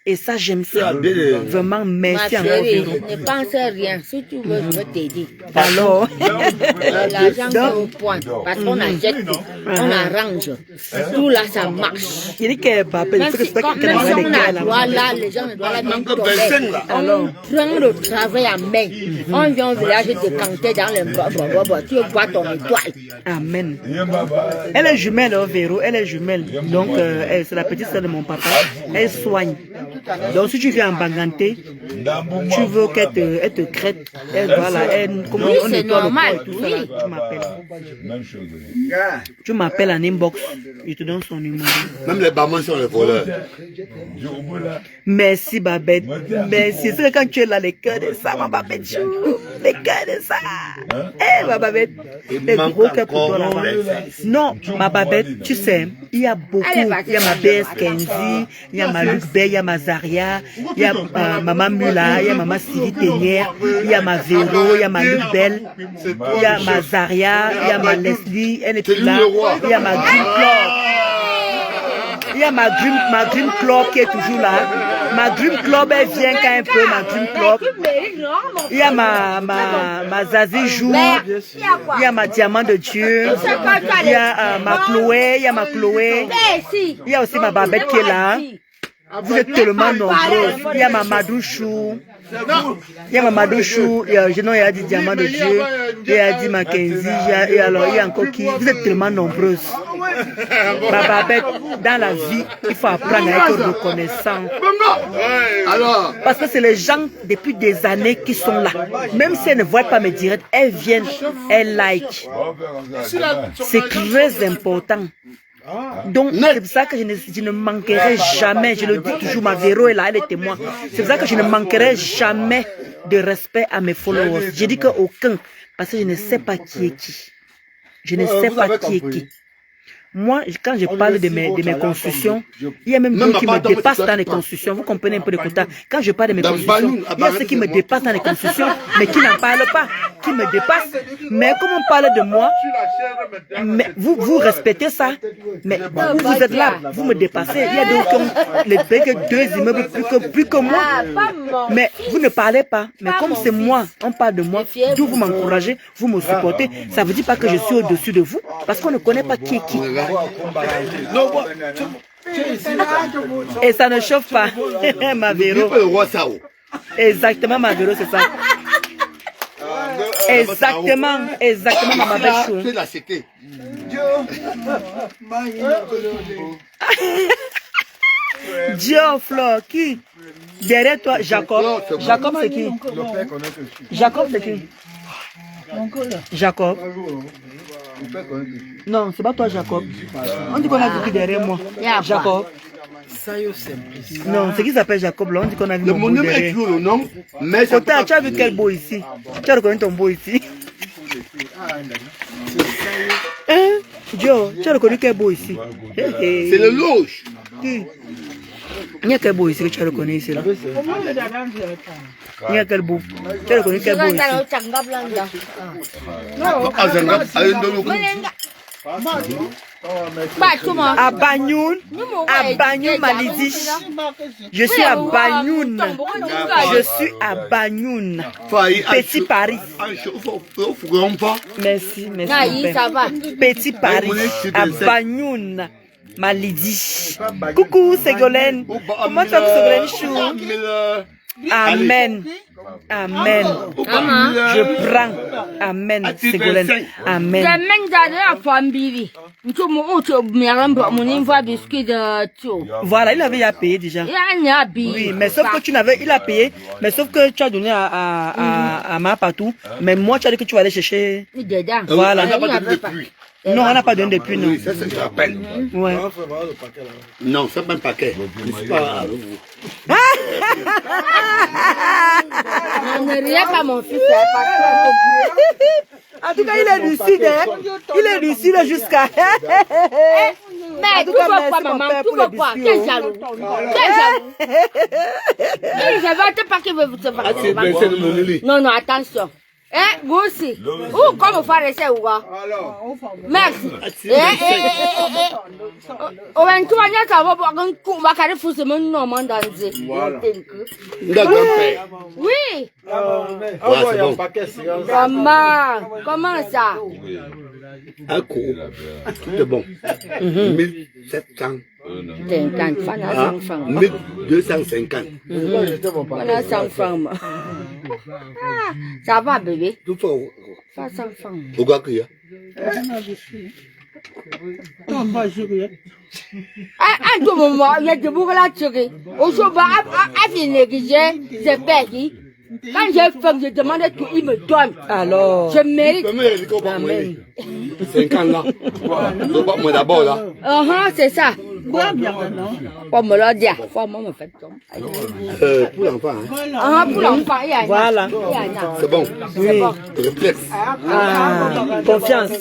Et ça, j'aime ça. Vraiment, merci Ma encore. chérie, Véro. ne pense rien. Si tu veux, je vais t'aider. Alors, L'argent c'est au point. Parce qu'on achète tout. On arrange. Tout là, ça marche. il dit qu'elle va appeler. Même si on a droit là, les gens ne doivent même tomber. On prend le travail en main. On vient au village te canter dans le bois. Tu vois ton étoile. Amen. Elle est jumelle, hein, Véro. Elle est jumelle. Donc, c'est la petite soeur de mon papa. Elle soigne. Donc, si tu viens en Banganté, tu veux qu'elle te crête. Elle, voilà, comment Oui, on c'est nettoie le normal, corps et tout ça, oui. là, tu m'appelles. Tu m'appelles en inbox. Je te donne son numéro. Même les barman sont les voleurs. Merci, Babette. Merci. C'est quand tu es là, les cœurs de ça, ma Babette. Chou. Les cœurs de ça. Eh, ma Babette. Les gros cœurs pour toi là-bas. Non, ma Babette, tu sais, il y a beaucoup. Il y a ma BS Kenzie, il y a ma Luc Bay, il y a ma Zaria, il y a Maman Mula, il y a Maman Sylvie Ténière, il y a ma Véro, il y a ma Luc Belle, il y a ma Zaria, il y a ma Leslie, elle est plus là, il y a ma Green Club. Il y a ma Dream Club qui est toujours là. Ma Dream Club, elle vient quand un peu, ma Dream Club. Il y a ma Zazie Jour. Il y a ma Diamant de Dieu. Il y a ma Chloé. Il y a ma Chloé. Il y a aussi ma Babette qui est là. Vous êtes tellement nombreux. Il y a ma Madouchou. Il y a ma Madouchou. Il y a dit Diamant de Dieu. Il y a dit Mackenzie. Et alors, il y a encore qui. Vous êtes tellement nombreuses. Ma Babette, dans la vie, il faut apprendre à être reconnaissant. Alors, parce que c'est les gens depuis des années qui sont là. Même si elles ne voient pas mes directs, elles viennent, elles like. C'est très important. Donc, c'est pour ça que je ne manquerai jamais, je le dis toujours, ma Véro est là, elle est témoin. C'est pour ça que je ne manquerai jamais de respect à mes followers. Je dis qu'aucun, parce que je ne sais pas qui est qui. Je ne sais pas qui est qui. Moi, quand je parle de mes constructions, il y a même d'autres qui me dépassent dans les constructions. Vous comprenez un peu le quota. Quand je parle de mes constructions, il y a ceux qui me dépassent dans les constructions, mais qui n'en parlent pas, qui me dépassent. Mais comme on parle de moi, mais vous respectez ça. Mais vous êtes là, vous me dépassez. Il y a d'autres qui ont deux immeubles plus que moi. Mais vous ne parlez pas. Mais comme c'est moi, on parle de moi, d'où vous m'encouragez, vous me supportez. Ça ne veut dire pas que je suis au-dessus de vous, parce qu'on ne connaît pas qui est qui. Et ça ne chauffe pas, ma Véro. Exactement, ma Véro, c'est ça. Exactement, ma belle chou. Dieu, Flore, qui? Derrière toi, Jacob. Jacob, c'est qui? Jacob, c'est qui? Jacob. Non, c'est pas toi, Jacob. On dit qu'on a vu qui derrière moi. Jacob. Non, c'est qui s'appelle Jacob là. On dit qu'on a vu mon beau derrière. Le nom, mais tu as vu quel beau ici? Tu as reconnu ton beau ici? Hein? Joe, tu as reconnu quel beau ici? C'est le loge. Qui? Il y a quel beau ici que tu as reconnu ici là? Il y a quel beau? Tu as reconnu quel beau ici? À Banyoun, Malidi. Je suis à Banyoun. Je suis à Banyoun. Petit Paris. Merci, merci. Petit Paris, à Banyoun. Malidi. Coucou, Ségolène. Comment tu vas, Ségolène Chou? Amen. Amen. Je prends. Amen. Ségolène. Amen. Voilà, il avait payé déjà. Oui, mais sauf que tu n'avais, il a payé, mais sauf que tu as donné à ma patou. Mais moi, tu as dit que tu vas aller chercher. Voilà. Non, on n'a pas donné depuis, non. C'est ce que j'appelle. Ouais. Non, c'est pas un paquet. Ne riez pas, mon fils. En tout cas, il est lucide, hein. Il est lucide jusqu'à. Mais tu veux quoi, maman? Tu veux quoi? Quel jaloux? Quel jaloux? Je vais te pas qu'il veut vous se faire. Non, non, attention. vous aussi. Où, comme vous rester ou quoi? Merci. On va tout manier, ça va pour un coup, ma carrière fou, c'est mon nom, mon danger. Oui. Comment ça? Un coup, tout est bon. 1700. 1250. Voilà 100 francs. Ça va, bébé? Tout faut. Ça 100 francs. Au gars qu'il y a. À tout moment, il y a de beaucoup de choses. Aujourd'hui, à finir, j'ai perdu. Quand j'ai fait, je demande tout, il me donne. Alors, je mérite. 50 là. Moi d'abord là. C'est ça. Pour me le dire, pour moi me faire pour l'enfant. Pour l'enfant, il y a. Voilà. C'est bon. Oui. Réflexe. Confiance.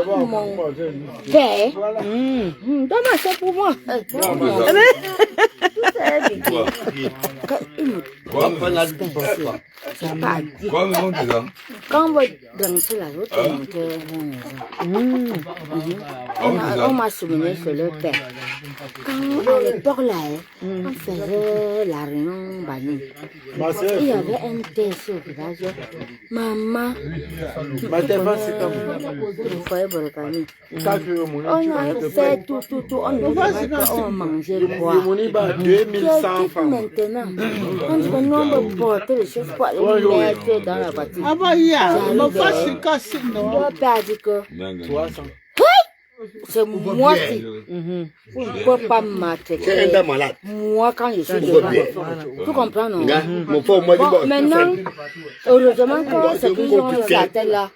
Mon père. Donne-moi ça pour moi. Quand vous dansez la route, on m'a souligné sur le père. Quand à l'époque là, on faisait la réunion Bani. Il y avait un thé sur le village. Maman. On a fait tout. On mangeait quoi? 2100 francs. Maintenant, on se demande de porter les choses pour aller mettre dans la voiture. Ah bah, il y a. Ma face, c'est cassé, non? Mon père a dit que c'est moi qui ne peux pas mater. C'est un malade. Moi, quand je suis devant, tu comprends, non? Bon, maintenant, heureusement que ce qu'ils ont la tête là,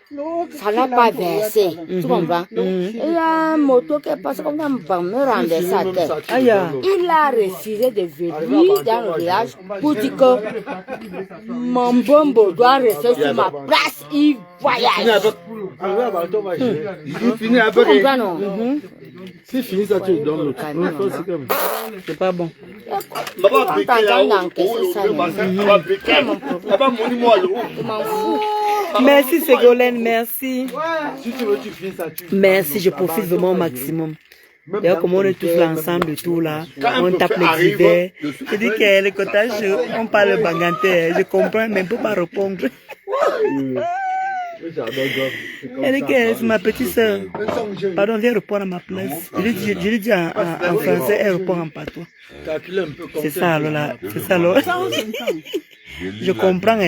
ça n'a pas versé. Tu comprends? Il y a un moto qui est passé comme ça, me rendait sa tête. Il a refusé de venir dans le village pour dire que mon bombo doit rester sur ma place. Il voyage. Il finit avec. Tu comprends, non? C'est fini ça, tu donnes le C'est pas bon. Merci Ségolène, merci. Si tu veux, tu finis ça. Merci, je profite vraiment au maximum. D'ailleurs, comme on est tous là ensemble, tout là, on tape les divers. Je dis que le cottage, on parle bangantais, je comprends, mais on ne peut pas répondre. Elle dit que c'est ma petite soeur. Pardon, viens répondre à ma place. Je lui dis en français, elle répond en patois. C'est ça alors là. C'est ça alors. Je comprends.